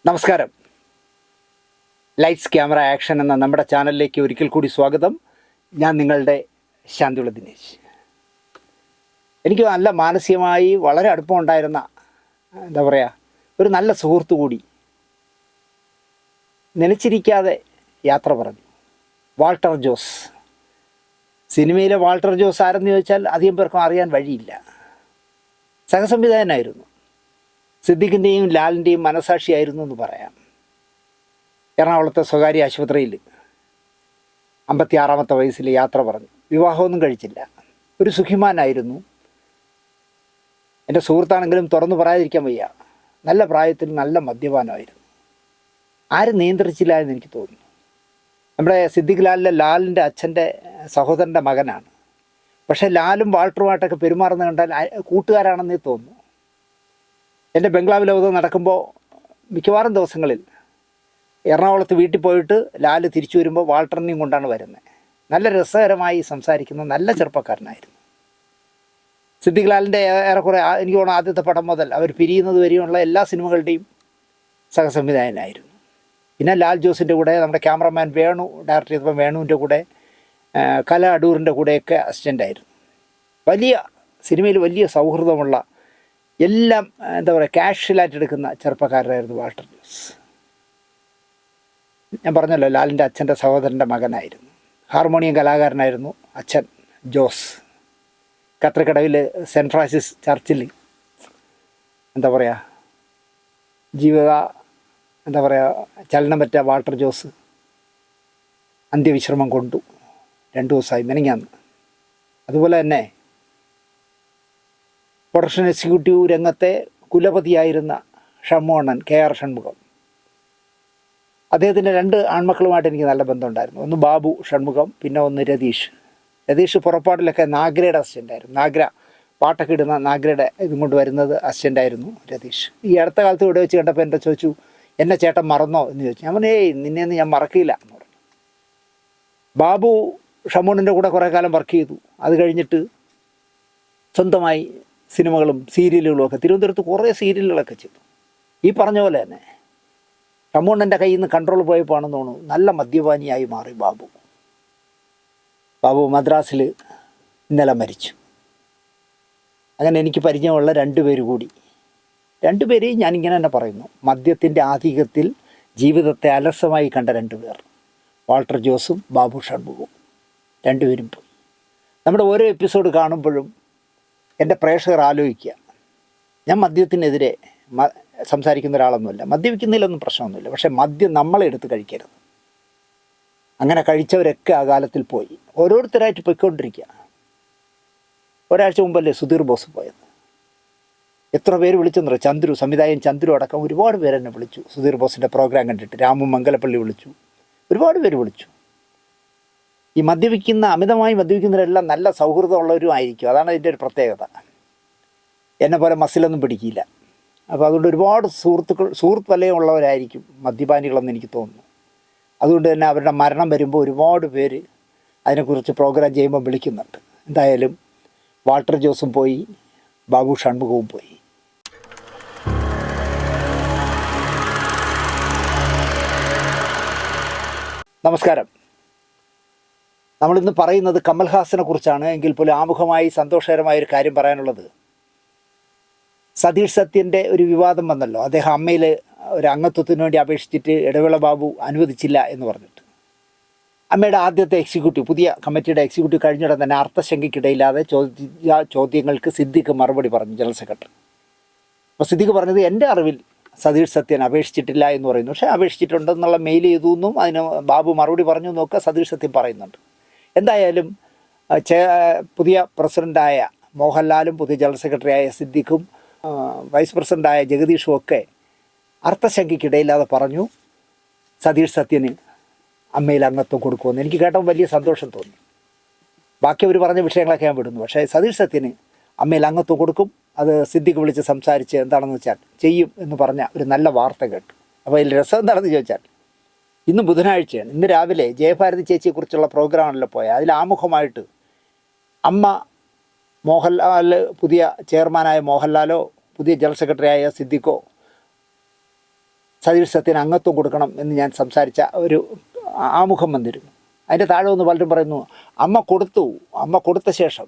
നമസ്കാരം. Lights camera action എന്ന നമ്മുടെ ചാനലിലേക്ക് ഒരിക്കൽ കൂടി സ്വാഗതം. ഞാൻ നിങ്ങളുടെ ശാന്തിയുള്ള ദിനേശ്. എനിക്ക് നല്ല മാനസികമായി വളരെ അടുപ്പമുണ്ടായിരുന്ന ഒരു നല്ല സുഹൃത്തു കൂടി നനച്ചിരിക്കാതെ യാത്ര പറഞ്ഞു. വാൾട്ടർ ജോസ്. സിനിമയിലെ വാൾട്ടർ ജോസ് ആരെന്ന് ചോദിച്ചാൽ അധികം പേർക്കും അറിയാൻ വഴിയില്ല. സഹസംവിധായകനായിരുന്നു. സിദ്ദിഖിൻ്റെയും ലാലിൻ്റെയും മനസാക്ഷിയായിരുന്നു എന്ന് പറയാം. എറണാകുളത്തെ സ്വകാര്യ ആശുപത്രിയിൽ 56-ാമത്തെ വയസ്സിൽ യാത്ര പറഞ്ഞു. വിവാഹമൊന്നും കഴിച്ചില്ല. ഒരു സുഖിമാനായിരുന്നു. എൻ്റെ സുഹൃത്താണെങ്കിലും തുറന്നു പറയാതിരിക്കാൻ വയ്യ. നല്ല പ്രായത്തിൽ നല്ല മദ്യപാനമായിരുന്നു. ആരും നിയന്ത്രിച്ചില്ല എന്ന് എനിക്ക് തോന്നുന്നു. നമ്മുടെ സിദ്ദിഖ് ലാലിൻ്റെ അച്ഛൻ്റെ സഹോദരൻ്റെ മകനാണ്. പക്ഷേ ലാലും വാൾട്ടറുമായിട്ടൊക്കെ പെരുമാറുന്നത് കണ്ടാൽ കൂട്ടുകാരാണെന്നേ തോന്നുന്നു. എൻ്റെ ബംഗ്ലാവിലത് നടക്കുമ്പോൾ മിക്കവാറും ദിവസങ്ങളിൽ എറണാകുളത്ത് വീട്ടിൽ പോയിട്ട് ലാല് തിരിച്ചു വരുമ്പോൾ വാൾട്ടറിനെയും കൊണ്ടാണ് വരുന്നത്. നല്ല രസകരമായി സംസാരിക്കുന്ന നല്ല ചെറുപ്പക്കാരനായിരുന്നു. സിദ്ദിഖ് ലാലിൻ്റെ ഏറെക്കുറെ എനിക്ക് തോന്നുന്നു ആദ്യത്തെ പടം മുതൽ അവർ പിരിയുന്നത് വരെയുള്ള എല്ലാ സിനിമകളുടെയും സഹസംവിധായകനായിരുന്നു. പിന്നെ ലാൽ ജോസിൻ്റെ കൂടെ നമ്മുടെ ക്യാമറമാൻ വേണു ഡയറക്റ്റ് ചെയ്തപ്പോൾ വേണുവിൻ്റെ കൂടെ കല അടൂറിൻ്റെ കൂടെയൊക്കെ അസിസ്റ്റൻ്റായിരുന്നു. സിനിമയിൽ വലിയ സൗഹൃദമുള്ള എല്ലാം കാഷ്വലായിട്ട് എടുക്കുന്ന ചെറുപ്പക്കാരനായിരുന്നു വാൾട്ടർ ജോസ്. ഞാൻ പറഞ്ഞല്ലോ, ലാലിൻ്റെ അച്ഛൻ്റെ സഹോദരൻ്റെ മകനായിരുന്നു. ഹാർമോണിയം കലാകാരനായിരുന്നു അച്ഛൻ ജോസ്. കത്രിക്കടവിൽ സെൻറ്റ് ഫ്രാൻസിസ് ചർച്ചിൽ ചലനം പറ്റ വാൾട്ടർ ജോസ് അന്ത്യവിശ്രമം കൊണ്ടു. 2 ദിവസമായി, മെനഞ്ഞാന്ന്. അതുപോലെ തന്നെ പ്രൊഡക്ഷൻ എക്സിക്യൂട്ടീവ് രംഗത്തെ കുലപതിയായിരുന്ന ഷൺമുഖൻ, KR ഷൺമുഖം. അദ്ദേഹത്തിൻ്റെ 2 ആൺമക്കളുമായിട്ട് എനിക്ക് നല്ല ബന്ധമുണ്ടായിരുന്നു. ഒന്ന് ബാബു ഷൺമുഖം, പിന്നെ ഒന്ന് രതീഷ് പുറപ്പാടിലൊക്കെ നാഗ്രയുടെ അസിസ്റ്റൻ്റായിരുന്നു. നാഗ്ര പാട്ടൊക്കെ ഇടുന്ന നാഗ്രയുടെ ഇതും കൊണ്ട് വരുന്നത് അസിസ്റ്റൻ്റായിരുന്നു രതീഷ്. ഈ അടുത്ത കാലത്ത് ഇവിടെ വെച്ച് കണ്ടപ്പോൾ എൻ്റെ ചോദിച്ചു, എന്നെ ചേട്ടൻ മറന്നോ എന്ന് ചോദിച്ചു. ഞാൻ പറഞ്ഞു, നിന്നെയൊന്നും ഞാൻ മറക്കില്ല എന്ന് പറഞ്ഞു. ബാബു ഷൺമുഖൻ്റെ കൂടെ കുറേ കാലം വർക്ക് ചെയ്തു. അത് കഴിഞ്ഞിട്ട് സ്വന്തമായി സിനിമകളും സീരിയലുകളും ഒക്കെ തിരുവനന്തപുരത്ത് കുറേ സീരിയലുകളൊക്കെ ചെയ്തു. ഈ പറഞ്ഞ പോലെ തന്നെ ഷൺമുഖൻ്റെ കയ്യിൽ നിന്ന് കൺട്രോൾ പോയപ്പോൾ ആണെന്ന് തോന്നുന്നു നല്ല മദ്യപാനിയായി മാറി ബാബു മദ്രാസിൽ ഇന്നലെ മരിച്ചു. അങ്ങനെ എനിക്ക് പരിചയമുള്ള 2 പേര് കൂടി, 2 പേരെയും ഞാനിങ്ങനെ തന്നെ പറയുന്നു, മദ്യത്തിൻ്റെ ആധിക്യത്തിൽ ജീവിതത്തെ അലസമായി കണ്ട 2 പേർ, വാൾട്ടർ ജോസും ബാബു ഷൺമുഖവും. 2 പേരും പോയി. നമ്മുടെ ഓരോ എപ്പിസോഡ് കാണുമ്പോഴും എൻ്റെ പ്രേക്ഷകർ ആലോചിക്കുക, ഞാൻ മദ്യത്തിനെതിരെ സംസാരിക്കുന്ന ഒരാളൊന്നുമില്ല. മദ്യപിക്കുന്നതിലൊന്നും പ്രശ്നമൊന്നുമില്ല. പക്ഷേ മദ്യം നമ്മളെ എടുത്ത് കഴിക്കരുത്. അങ്ങനെ കഴിച്ചവരൊക്കെ ആ കാലത്തിൽ പോയി. ഓരോരുത്തരായിട്ട് പോയിക്കൊണ്ടിരിക്കുക. ഒരാഴ്ച മുമ്പല്ലേ സുധീർ ബോസ് പോയത്. എത്ര പേര് വിളിച്ചെന്നോ, സംവിധായകൻ ചന്ദ്രു അടക്കം ഒരുപാട് പേര് എന്നെ വിളിച്ചു. സുധീർ ബോസിൻ്റെ പ്രോഗ്രാം കണ്ടിട്ട് രാമു മംഗലപ്പള്ളി വിളിച്ചു. ഒരുപാട് പേര് വിളിച്ചു. ഈ അമിതമായി മദ്യപിക്കുന്നവരെല്ലാം നല്ല സൗഹൃദമുള്ളവരും ആയിരിക്കും. അതാണ് അതിൻ്റെ ഒരു പ്രത്യേകത. എന്നെ പോലെ മസിലൊന്നും പിടിക്കില്ല. അപ്പോൾ അതുകൊണ്ട് ഒരുപാട് സുഹൃത്ത് വലയമുള്ളവരായിരിക്കും മദ്യപാനികളെന്ന് എനിക്ക് തോന്നുന്നു. അതുകൊണ്ട് തന്നെ അവരുടെ മരണം വരുമ്പോൾ ഒരുപാട് പേര് അതിനെക്കുറിച്ച് പ്രോഗ്രാം ചെയ്യുമ്പോൾ വിളിക്കുന്നുണ്ട്. എന്തായാലും വാൾട്ടർ ജോസും പോയി, ബാബു ഷൺമുഖവും പോയി. നമസ്കാരം. നമ്മളിന്ന് പറയുന്നത് കമൽഹാസനെ കുറിച്ചാണ്. എങ്കിൽ പോലും ആമുഖമായി സന്തോഷകരമായൊരു കാര്യം പറയാനുള്ളത്, സതീഷ് സത്യൻ്റെ ഒരു വിവാദം വന്നല്ലോ. അദ്ദേഹം അമ്മയിൽ ഒരു അംഗത്വത്തിന് വേണ്ടി അപേക്ഷിച്ചിട്ട് ഇടവേള ബാബു അനുവദിച്ചില്ല എന്ന് പറഞ്ഞിട്ട് അമ്മയുടെ ആദ്യത്തെ പുതിയ കമ്മിറ്റിയുടെ എക്സിക്യൂട്ടീവ് കഴിഞ്ഞുടൻ തന്നെ അർത്ഥശങ്കയ്ക്കിടയില്ലാതെ ചോദ്യങ്ങൾക്ക് സിദ്ദിഖ് മറുപടി പറഞ്ഞു, ജനറൽ സെക്രട്ടറി. അപ്പോൾ സിദ്ദിഖ് പറഞ്ഞത്, എൻ്റെ അറിവിൽ സതീഷ് സത്യൻ അപേക്ഷിച്ചിട്ടില്ല എന്ന് പറയുന്നു. പക്ഷേ അപേക്ഷിച്ചിട്ടുണ്ടെന്നുള്ള മെയിൽ ചെയ്തു എന്നും അതിന് ബാബു മറുപടി പറഞ്ഞു എന്നൊക്കെ സതീഷ് സത്യൻ പറയുന്നുണ്ട്. എന്തായാലും പുതിയ പ്രസിഡൻ്റായ മോഹൻലാലും പുതിയ ജനറൽ സെക്രട്ടറിയായ സിദ്ദിഖും വൈസ് പ്രസിഡൻ്റായ ജഗദീഷും ഒക്കെ അർത്ഥശങ്കയ്ക്കിടയില്ലാതെ പറഞ്ഞു സതീഷ് സത്യന് അമ്മയിൽ അംഗത്വം കൊടുക്കുമെന്ന്. എനിക്ക് കേട്ടപ്പോൾ വലിയ സന്തോഷം തോന്നി. ബാക്കി അവർ പറഞ്ഞ വിഷയങ്ങളൊക്കെ ഞാൻ വിടുന്നു. പക്ഷേ സതീഷ് സത്യന് അമ്മയിൽ അംഗത്വം കൊടുക്കും. അത് സിദ്ദിഖ് വിളിച്ച് സംസാരിച്ച് എന്താണെന്ന് വെച്ചാൽ ചെയ്യും എന്ന് പറഞ്ഞ ഒരു നല്ല വാർത്ത കേട്ടു. അപ്പോൾ അതിൽ രസം എന്താണെന്ന് ചോദിച്ചാൽ, ഇന്ന് ബുധനാഴ്ചയാണ്. ഇന്ന് രാവിലെ ജയഭാരതി ചേച്ചിയെക്കുറിച്ചുള്ള പ്രോഗ്രാമാണല്ലോ പോയത്. അതിൽ ആമുഖമായിട്ട് അമ്മ മോഹൻലാൽ, പുതിയ ചെയർമാനായ മോഹൻലാലോ പുതിയ ജനറൽ സെക്രട്ടറിയായ സിദ്ദിഖോ സതീഷ് സത്യന് അംഗത്വം കൊടുക്കണം എന്ന് ഞാൻ സംസാരിച്ച ഒരു ആമുഖം വന്നിരുന്നു. അതിൻ്റെ താഴെ ഒന്ന് പലരും പറയുന്നു അമ്മ കൊടുത്ത ശേഷം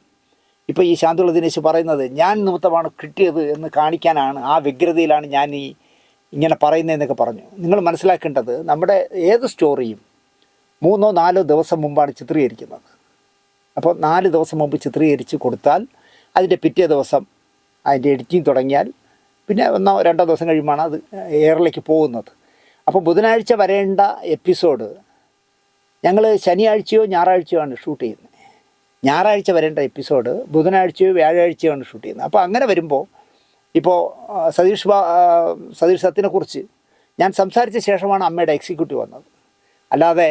ഇപ്പോൾ ഈ ശാന്തുള്ള ദിനേശ് പറയുന്നത് ഞാൻ നിമിത്തമാണ് കിട്ടിയത് എന്ന് കാണിക്കാനാണ്, ആ വ്യഗ്രതയിലാണ് ഞാൻ ഇങ്ങനെ പറയുന്നതെന്നൊക്കെ പറഞ്ഞു. നിങ്ങൾ മനസ്സിലാക്കേണ്ടത്, നമ്മുടെ ഏത് സ്റ്റോറിയും 3-4 ദിവസം മുമ്പാണ് ചിത്രീകരിക്കുന്നത്. അപ്പോൾ 4 ദിവസം മുമ്പ് ചിത്രീകരിച്ച് കൊടുത്താൽ അതിൻ്റെ പിറ്റേ ദിവസം അതിൻ്റെ എഡിറ്റിംഗ് തുടങ്ങിയാൽ പിന്നെ 1-2 ദിവസം കഴിയുമ്പോഴാണ് അത് എയറിലേക്ക് പോകുന്നത്. അപ്പോൾ ബുധനാഴ്ച വരേണ്ട എപ്പിസോഡ് ഞങ്ങൾ ശനിയാഴ്ചയോ ഞായറാഴ്ചയോ ആണ് ഷൂട്ട് ചെയ്യുന്നത്. ഞായറാഴ്ച വരേണ്ട എപ്പിസോഡ് ബുധനാഴ്ചയോ വ്യാഴാഴ്ചയോ ആണ് ഷൂട്ട് ചെയ്യുന്നത്. അപ്പോൾ അങ്ങനെ വരുമ്പോൾ ഇപ്പോൾ സതീഷ് സത്യനെക്കുറിച്ച് ഞാൻ സംസാരിച്ച ശേഷമാണ് അമ്മയുടെ എക്സിക്യൂട്ടീവ് വന്നത്. അല്ലാതെ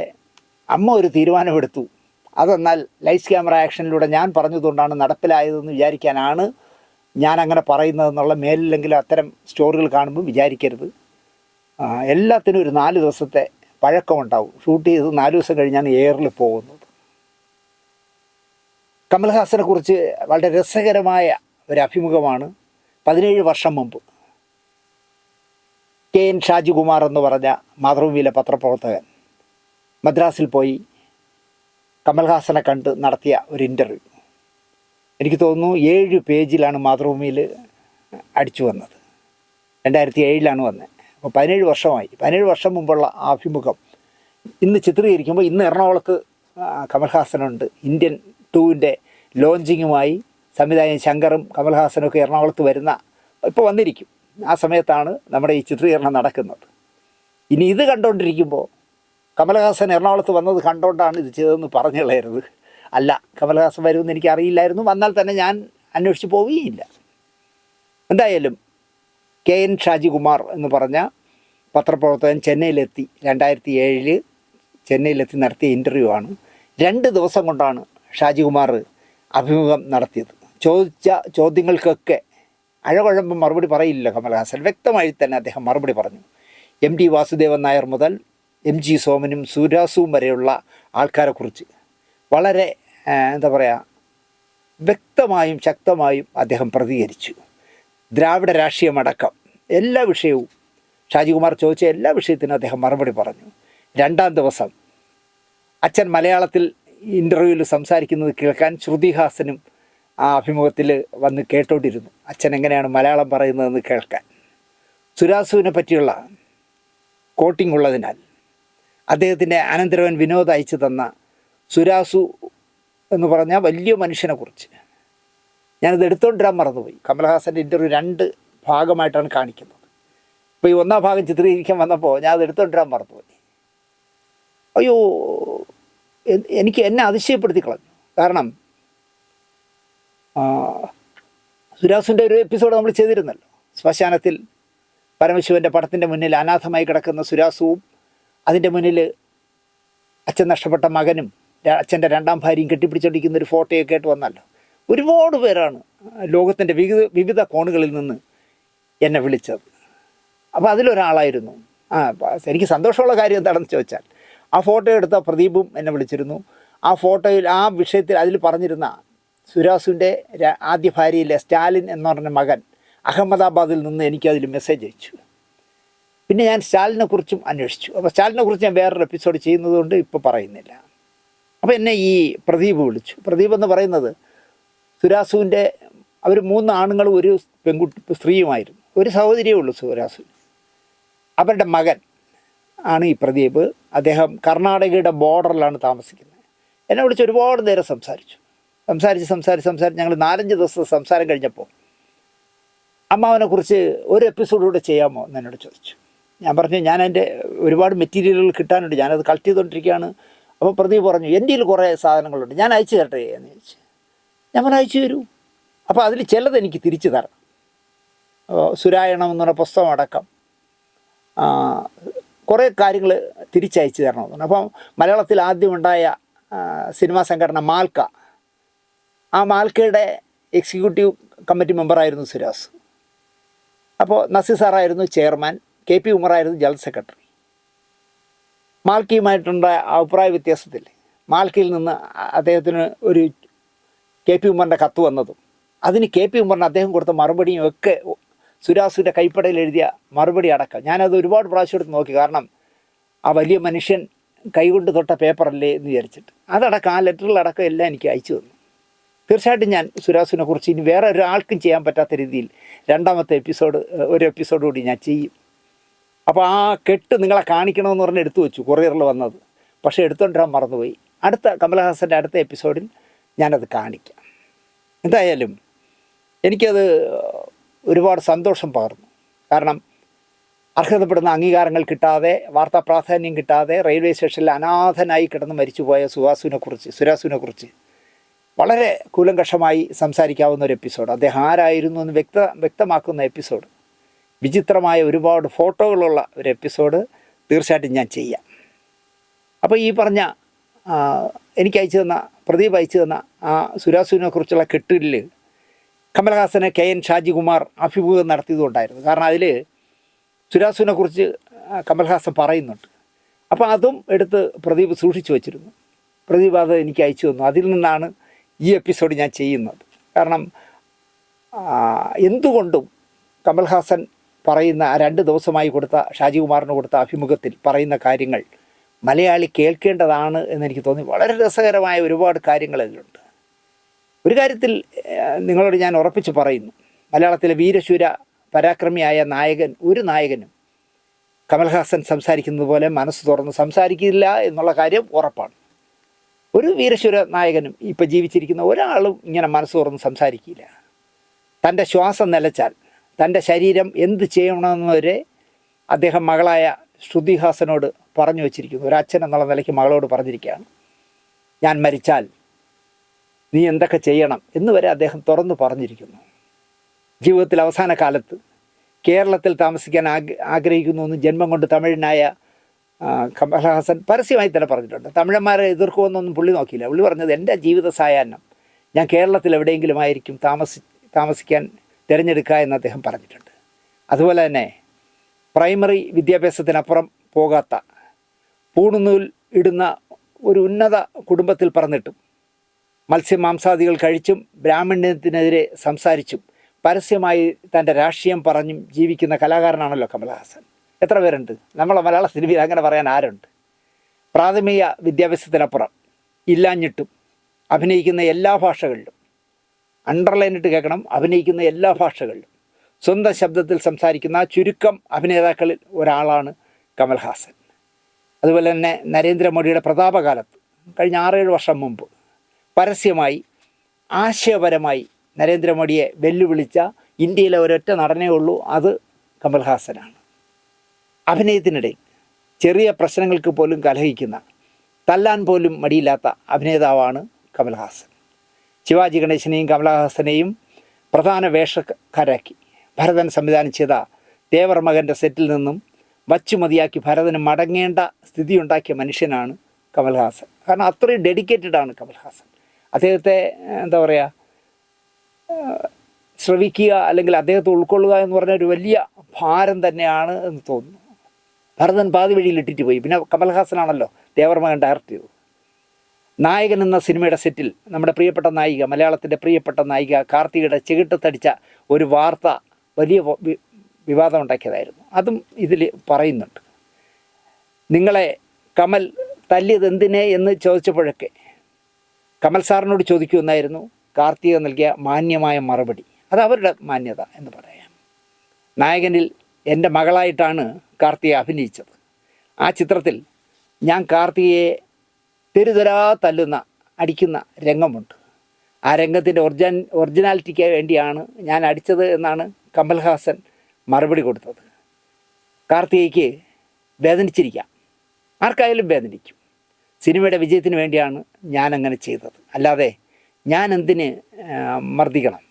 അമ്മ ഒരു തീരുമാനമെടുത്തു, അതെന്നാൽ ലൈറ്റ്സ് ക്യാമറ ആക്ഷനിലൂടെ ഞാൻ പറഞ്ഞതുകൊണ്ടാണ് നടപ്പിലായതെന്ന് വിചാരിക്കാനാണ് ഞാൻ അങ്ങനെ പറയുന്നതെന്നുള്ള മേലില്ലെങ്കിലും അത്തരം സ്റ്റോറികൾ കാണുമ്പോൾ വിചാരിക്കരുത്. എല്ലാത്തിനും ഒരു 4 ദിവസത്തെ പഴക്കമുണ്ടാവും. ഷൂട്ട് ചെയ്ത് 4 ദിവസം കഴിഞ്ഞാണ് എയറിൽ പോകുന്നത്. കമൽഹാസനെക്കുറിച്ച് വളരെ രസകരമായ ഒരു അഭിമുഖമാണ് 17 വർഷം മുമ്പ് KN ഷാജികുമാർ എന്ന് പറഞ്ഞ മാതൃഭൂമിയിലെ പത്രപ്രവർത്തകൻ മദ്രാസിൽ പോയി കമൽഹാസനെ കണ്ട് നടത്തിയ ഒരു ഇൻ്റർവ്യൂ. എനിക്ക് തോന്നുന്നു 7 പേജിലാണ് മാതൃഭൂമിയിൽ അടിച്ചു വന്നത്. 2007 വന്നത്. അപ്പോൾ 17 വർഷമായി. 17 വർഷം മുമ്പുള്ള ആ അഭിമുഖം ഇന്ന് ചിത്രീകരിക്കുമ്പോൾ ഇന്ന് എറണാകുളത്ത് കമൽഹാസനുണ്ട്. ഇന്ത്യൻ 2 ലോഞ്ചിങ്ങുമായി സംവിധായകൻ ശങ്കറും കമൽഹാസനും ഒക്കെ എറണാകുളത്ത് ഇപ്പോൾ വന്നിരിക്കും. ആ സമയത്താണ് നമ്മുടെ ഈ ചിത്രീകരണം നടക്കുന്നത്. ഇനി ഇത് കണ്ടുകൊണ്ടിരിക്കുമ്പോൾ കമൽഹാസൻ എറണാകുളത്ത് വന്നത് കണ്ടുകൊണ്ടാണ് ഇത് ചെയ്തതെന്ന് പറഞ്ഞു കളയരുത്. അല്ല, കമൽഹാസൻ വരുമെന്ന് എനിക്ക് അറിയില്ലായിരുന്നു. വന്നാൽ തന്നെ ഞാൻ അന്വേഷിച്ച് പോവുകയില്ല. എന്തായാലും KN ഷാജികുമാർ എന്ന് പറഞ്ഞ പത്രപ്രവർത്തകൻ ചെന്നൈയിലെത്തി 2007 ചെന്നൈയിലെത്തി നടത്തിയ ഇൻ്റർവ്യൂ ആണ്. 2 ദിവസം കൊണ്ടാണ് ഷാജികുമാർ അഭിമുഖം നടത്തിയത്. ചോദിച്ച ചോദ്യങ്ങൾക്കൊക്കെ അഴകുഴമ്പം മറുപടി പറയില്ല കമൽഹാസൻ. വ്യക്തമായി തന്നെ അദ്ദേഹം മറുപടി പറഞ്ഞു. MT വാസുദേവൻ നായർ മുതൽ MG സോമനും സുരാസുവും വരെയുള്ള ആൾക്കാരെക്കുറിച്ച് വളരെ വ്യക്തമായും ശക്തമായും അദ്ദേഹം പ്രതികരിച്ചു. ദ്രാവിഡ രാഷ്ട്രീയമടക്കം എല്ലാ വിഷയവും ഷാജികുമാർ ചോദിച്ച എല്ലാ വിഷയത്തിനും അദ്ദേഹം മറുപടി പറഞ്ഞു. 2-ാം ദിവസം അച്ഛൻ മലയാളത്തിൽ ഇൻ്റർവ്യൂവിൽ സംസാരിക്കുന്നത് കേൾക്കാൻ ശ്രുതിഹാസനും ആ അഭിമുഖത്തിൽ വന്ന് കേട്ടോണ്ടിരുന്നു. അച്ഛൻ എങ്ങനെയാണ് മലയാളം പറയുന്നതെന്ന് കേൾക്കാൻ. സുരാസുവിനെ പറ്റിയുള്ള കോട്ടിംഗ് ഉള്ളതിനാൽ അദ്ദേഹത്തിൻ്റെ അനന്തരവൻ വിനോദ് അയച്ചു തന്ന സുരാസു എന്ന് പറഞ്ഞ വലിയ മനുഷ്യനെക്കുറിച്ച് ഞാനത് എടുത്തുകൊണ്ടിരാൻ മറന്നുപോയി. കമൽഹാസൻ്റെ ഇൻ്റർവ്യൂ 2 ഭാഗമായിട്ടാണ് കാണിക്കുന്നത്. ഇപ്പോൾ ഈ 1-ാം ഭാഗം ചിത്രീകരിക്കാൻ വന്നപ്പോൾ ഞാൻ അത് എടുത്തുകൊണ്ടിരാൻ മറന്നുപോയി. അയ്യോ, എന്നെ അതിശയപ്പെടുത്തി കളഞ്ഞു. കാരണം സുരാസുവിൻ്റെ ഒരു എപ്പിസോഡ് നമ്മൾ ചെയ്തിരുന്നല്ലോ. ശ്മശാനത്തിൽ പരമശിവൻ്റെ പടത്തിൻ്റെ മുന്നിൽ അനാഥമായി കിടക്കുന്ന സുരാസുവും അതിൻ്റെ മുന്നിൽ അച്ഛൻ നഷ്ടപ്പെട്ട മകനും അച്ഛൻ്റെ 2ാം ഭാര്യയും കെട്ടിപ്പിടിച്ചോണ്ടിരിക്കുന്ന ഒരു ഫോട്ടോയൊക്കെ ആയിട്ട് വന്നല്ലോ. ഒരുപാട് പേരാണ് ലോകത്തിൻ്റെ വിവിധ കോണുകളിൽ നിന്ന് എന്നെ വിളിച്ചത്. അപ്പോൾ അതിലൊരാളായിരുന്നു. എനിക്ക് സന്തോഷമുള്ള കാര്യം എന്താണെന്ന് ചോദിച്ചാൽ, ആ ഫോട്ടോ എടുത്ത പ്രദീപും എന്നെ വിളിച്ചിരുന്നു. ആ ഫോട്ടോയിൽ ആ വിഷയത്തിൽ അതിൽ പറഞ്ഞിരുന്ന സുരാസുവിൻ്റെ ആദ്യ ഭാര്യയിലെ സ്റ്റാലിൻ എന്ന് പറഞ്ഞ മകൻ അഹമ്മദാബാദിൽ നിന്ന് എനിക്കതിൽ മെസ്സേജ് അയച്ചു. പിന്നെ ഞാൻ സ്റ്റാലിനെക്കുറിച്ചും അന്വേഷിച്ചു. അപ്പോൾ സ്റ്റാലിനെക്കുറിച്ച് ഞാൻ വേറൊരു എപ്പിസോഡ് ചെയ്യുന്നതുകൊണ്ട് ഇപ്പോൾ പറയുന്നില്ല. അപ്പോൾ എന്നെ ഈ പ്രദീപ് വിളിച്ചു. പ്രദീപ് എന്ന് പറയുന്നത് സുരാസുവിൻ്റെ അവർ 3 ആണുങ്ങളും ഒരു സ്ത്രീയുമായിരുന്നു. ഒരു സഹോദരിയേ ഉള്ളൂ സുരാസു. അവരുടെ മകൻ ആണ് ഈ പ്രദീപ്. അദ്ദേഹം കർണാടകയുടെ ബോർഡറിലാണ് താമസിക്കുന്നത്. എന്നെ വിളിച്ച് ഒരുപാട് നേരം സംസാരിച്ച് ഞങ്ങൾ 4-5 ദിവസത്തെ സംസാരം കഴിഞ്ഞപ്പോൾ അമ്മാവനെക്കുറിച്ച് ഒരു എപ്പിസോഡ് കൂടെ ചെയ്യാമോ എന്ന് എന്നോട് ചോദിച്ചു. ഞാൻ പറഞ്ഞു ഞാൻ എൻ്റെ ഒരുപാട് മെറ്റീരിയലുകൾ കിട്ടാനുണ്ട്, ഞാനത് കളക്ട് ചെയ്തുകൊണ്ടിരിക്കുകയാണ്. അപ്പോൾ പ്രദീപ് പറഞ്ഞു എൻ്റെ കയ്യിൽ കുറേ സാധനങ്ങളുണ്ട്, ഞാൻ അയച്ചു തരട്ടെ എന്ന് ചോദിച്ചു. ഞാൻ പറഞ്ഞു അയച്ചു തരൂ. അപ്പോൾ അതിൽ ചിലത് എനിക്ക് തിരിച്ചു തരണം. സുരായണം എന്ന് പറഞ്ഞ പുസ്തകം അടക്കം കുറേ കാര്യങ്ങൾ തിരിച്ചയച്ചു തരണമെന്ന്. അപ്പം മലയാളത്തിൽ ആദ്യമുണ്ടായ സിനിമാ സംഘടന മാൽക്ക, ആ മാൽക്കയുടെ എക്സിക്യൂട്ടീവ് കമ്മിറ്റി മെമ്പറായിരുന്നു സുരാസ്. അപ്പോൾ നസീർ സാറായിരുന്നു ചെയർമാൻ, KP ഉമറായിരുന്നു ജനറൽ സെക്രട്ടറി. മാൽക്കയുമായിട്ടുള്ള അഭിപ്രായ വ്യത്യാസത്തിൽ മാൽക്കയിൽ നിന്ന് അദ്ദേഹത്തിന് ഒരു KP ഉമറിൻ്റെ കത്ത് വന്നതും അതിന് KP ഉമറിന് അദ്ദേഹം കൊടുത്ത മറുപടിയും ഒക്കെ സുരാസുവിൻ്റെ കൈപ്പടയിൽ എഴുതിയ മറുപടി അടക്കം ഞാനത് ഒരുപാട് പ്രാവശ്യം എടുത്ത് നോക്കി. കാരണം ആ വലിയ മനുഷ്യൻ കൈകൊണ്ട് തൊട്ട പേപ്പറല്ലേ എന്ന് വിചാരിച്ചിട്ട് അതടക്കം ആ ലെറ്ററിലടക്കം എല്ലാം എനിക്ക് അയച്ചു തന്നു. തീർച്ചയായിട്ടും ഞാൻ സുരാസുവിനെ കുറിച്ച് ഇനി വേറെ ഒരാൾക്കും ചെയ്യാൻ പറ്റാത്ത രീതിയിൽ രണ്ടാമത്തെ ഒരു എപ്പിസോഡ് കൂടി ഞാൻ ചെയ്യും. അപ്പോൾ ആ കെട്ട് നിങ്ങളെ കാണിക്കണമെന്ന് പറഞ്ഞ് എടുത്തു വെച്ചു, കൊറിയറിൽ വന്നത്. പക്ഷേ എടുത്തുകൊണ്ടിരാൻ മറന്നുപോയി. അടുത്ത കമലഹാസൻ്റെ അടുത്ത എപ്പിസോഡിൽ ഞാനത് കാണിക്കാം. എന്തായാലും എനിക്കത് ഒരുപാട് സന്തോഷം പകർന്നു. കാരണം അർഹതപ്പെടുന്ന അംഗീകാരങ്ങൾ കിട്ടാതെ, വാർത്താ പ്രാധാന്യം കിട്ടാതെ റെയിൽവേ സ്റ്റേഷനിൽ അനാഥനായി കിടന്ന് മരിച്ചുപോയ സുരാസുവിനെ കുറിച്ച് വളരെ കൂലങ്കഷമായി സംസാരിക്കാവുന്ന ഒരു എപ്പിസോഡ്, അദ്ദേഹം ആരായിരുന്നു എന്ന് വ്യക്തമാക്കുന്ന എപ്പിസോഡ്, വിചിത്രമായ ഒരുപാട് ഫോട്ടോകളുള്ള ഒരു എപ്പിസോഡ് തീർച്ചയായിട്ടും ഞാൻ ചെയ്യാം. അപ്പോൾ ഈ പറഞ്ഞ എനിക്ക് പ്രദീപ് അയച്ചു തന്ന ആ സുരാസുവിനെ കുറിച്ചുള്ള കെട്ടിൽ കമലഹാസനെ KN ഷാജികുമാർ അഭിമുഖം നടത്തിയതുകൊണ്ടായിരുന്നു. കാരണം അതിൽ സുരാസുവിനെ കുറിച്ച് കമൽഹാസൻ പറയുന്നുണ്ട്. അപ്പോൾ അതും എടുത്ത് പ്രദീപ് സൂക്ഷിച്ചു വച്ചിരുന്നു. പ്രദീപ് അത് എനിക്ക് അയച്ചു തന്നു. അതിൽ നിന്നാണ് ഈ എപ്പിസോഡ് ഞാൻ ചെയ്യുന്നത്. കാരണം എന്തുകൊണ്ടും കമൽഹാസൻ പറയുന്ന 2 ദിവസമായി ഷാജികുമാറിന് കൊടുത്ത അഭിമുഖത്തിൽ പറയുന്ന കാര്യങ്ങൾ മലയാളി കേൾക്കേണ്ടതാണ് എന്നെനിക്ക് തോന്നി. വളരെ രസകരമായ ഒരുപാട് കാര്യങ്ങൾ അതിലുണ്ട്. ഒരു കാര്യത്തിൽ നിങ്ങളോട് ഞാൻ ഉറപ്പിച്ച് പറയുന്നു, മലയാളത്തിലെ വീരശൂര പരാക്രമിയായ ഒരു നായകനും കമൽഹാസൻ സംസാരിക്കുന്നത് പോലെ മനസ്സ് തുറന്ന് സംസാരിക്കില്ല എന്നുള്ള കാര്യം ഉറപ്പാണ്. ഒരു വീരശൂര നായകനും ഇപ്പോൾ ജീവിച്ചിരിക്കുന്ന ഒരാളും ഇങ്ങനെ മനസ്സ് തുറന്ന് സംസാരിക്കില്ല. തൻ്റെ ശ്വാസം നിലച്ചാൽ തൻ്റെ ശരീരം എന്ത് ചെയ്യണമെന്നവരെ അദ്ദേഹം മകളായ ശ്രുതിഹാസനോട് പറഞ്ഞു വച്ചിരിക്കുന്നു. ഒരു അച്ഛൻ എന്നുള്ള നിലയ്ക്ക് മകളോട് പറഞ്ഞിരിക്കുകയാണ്, ഞാൻ മരിച്ചാൽ നീ എന്തൊക്കെ ചെയ്യണം എന്ന് വരെ അദ്ദേഹം തുറന്നു പറഞ്ഞിരിക്കുന്നു. ജീവിതത്തിൽ അവസാന കാലത്ത് കേരളത്തിൽ താമസിക്കാൻ ആഗ്രഹിക്കുന്നുവെന്ന് ജന്മം കൊണ്ട് തമിഴനായ കമൽഹാസൻ പരസ്യമായി തന്നെ പറഞ്ഞിട്ടുണ്ട്. തമിഴന്മാരെ എതിർക്കുമെന്നൊന്നും പുള്ളി നോക്കിയില്ല. പുള്ളി പറഞ്ഞത് എൻ്റെ ജീവിത സായാഹ്നം ഞാൻ കേരളത്തിൽ എവിടെയെങ്കിലും ആയിരിക്കും താമസിക്കാൻ തിരഞ്ഞെടുക്കുക എന്ന് അദ്ദേഹം പറഞ്ഞിട്ടുണ്ട്. അതുപോലെ തന്നെ പ്രൈമറി വിദ്യാഭ്യാസത്തിനപ്പുറം പോകാത്ത, പൂണുനൂൽ ഇടുന്ന ഒരു ഉന്നത കുടുംബത്തിൽ പറഞ്ഞിട്ടും മത്സ്യമാംസാദികൾ കഴിച്ചും ബ്രാഹ്മണ്യത്തിനെതിരെ സംസാരിച്ചും പരസ്യമായി തൻ്റെ രാഷ്ട്രീയം പറഞ്ഞും ജീവിക്കുന്ന കലാകാരനാണല്ലോ കമൽഹാസൻ. എത്ര പേരുണ്ട് നമ്മളെ മലയാള സിനിമയിൽ അങ്ങനെ പറയാൻ ആരുണ്ട്? പ്രാഥമിക വിദ്യാഭ്യാസത്തിനപ്പുറം ഇല്ലാഞ്ഞിട്ടും അഭിനയിക്കുന്ന എല്ലാ ഭാഷകളിലും, അണ്ടർലൈനിട്ട് കേൾക്കണം, അഭിനയിക്കുന്ന എല്ലാ ഭാഷകളിലും സ്വന്തം ശബ്ദത്തിൽ സംസാരിക്കുന്ന ചുരുക്കം അഭിനേതാക്കളിൽ ഒരാളാണ് കമൽഹാസൻ. അതുപോലെ തന്നെ നരേന്ദ്രമോദിയുടെ പ്രതാപകാലത്ത് കഴിഞ്ഞ 6-7 വർഷം മുമ്പ് പരസ്യമായി ആശയപരമായി നരേന്ദ്രമോദിയെ വെല്ലുവിളിച്ച ഇന്ത്യയിലെ ഒരൊറ്റ നടനേ ഉള്ളൂ, അത് കമൽഹാസനാണ്. അഭിനയത്തിനിടയിൽ ചെറിയ പ്രശ്നങ്ങൾക്ക് പോലും കലഹിക്കുന്ന, തല്ലാൻ പോലും മടിയില്ലാത്ത അഭിനേതാവാണ് കമൽഹാസൻ. ശിവാജി ഗണേശനെയും കമൽഹാസനെയും പ്രധാന വേഷക്കാരാക്കി ഭരതൻ സംവിധാനം ചെയ്ത തേവർ മകൻ്റെ സെറ്റിൽ നിന്നും വച്ചുമതിയാക്കി ഭരതന് മടങ്ങേണ്ട സ്ഥിതി ഉണ്ടാക്കിയ മനുഷ്യനാണ് കമൽഹാസൻ. കാരണം അത്രയും ഡെഡിക്കേറ്റഡാണ് കമൽഹാസൻ. അദ്ദേഹത്തെ എന്താ പറയുക, ശ്രവിക്കുക അല്ലെങ്കിൽ അദ്ദേഹത്തെ ഉൾക്കൊള്ളുക എന്ന് പറഞ്ഞ ഒരു വലിയ ഭാരം തന്നെയാണ് എന്ന് തോന്നുന്നു. ഭരതൻ പാതി വഴിയിൽ ഇട്ടിട്ട് പോയി. പിന്നെ കമൽഹാസനാണല്ലോ തേവർ മകൻ ഡയറക്റ്റ് ചെയ്തത്. നായകൻ എന്ന സിനിമയുടെ സെറ്റിൽ നമ്മുടെ പ്രിയപ്പെട്ട നായിക, മലയാളത്തിൻ്റെ പ്രിയപ്പെട്ട നായിക കാർത്തികയുടെ ചെകിട്ടത്തടിച്ച ഒരു വാർത്ത വലിയ വിവാദം ഉണ്ടാക്കിയതായിരുന്നു. അതും ഇതിൽ പറയുന്നുണ്ട്. നിങ്ങളെ കമൽ തല്ലിയത് എന്തിനെ എന്ന് ചോദിച്ചപ്പോഴൊക്കെ കമൽ സാറിനോട് ചോദിക്കുമെന്നായിരുന്നു കാർത്തിക നൽകിയ മാന്യമായ മറുപടി. അത് അവരുടെ മാന്യത എന്ന് പറയാം. നായകനിൽ എൻ്റെ മകളായിട്ടാണ് കാർത്തിക അഭിനയിച്ചത്. ആ ചിത്രത്തിൽ ഞാൻ കാർത്തികയെ തെരുതെരാ അടിക്കുന്ന രംഗമുണ്ട്. ആ രംഗത്തിൻ്റെ ഒറിജിനാലിറ്റിക്ക് വേണ്ടിയാണ് ഞാൻ അടിച്ചത് എന്നാണ് കമൽഹാസൻ മറുപടി കൊടുത്തത്. കാർത്തികയ്ക്ക് വേദനിച്ചിരിക്കാം, ആർക്കായാലും വേദനിക്കും. സിനിമയുടെ വിജയത്തിന് വേണ്ടിയാണ് ഞാനങ്ങനെ ചെയ്തത്, അല്ലാതെ ഞാൻ എന്തിന് മർദ്ദിക്കണം?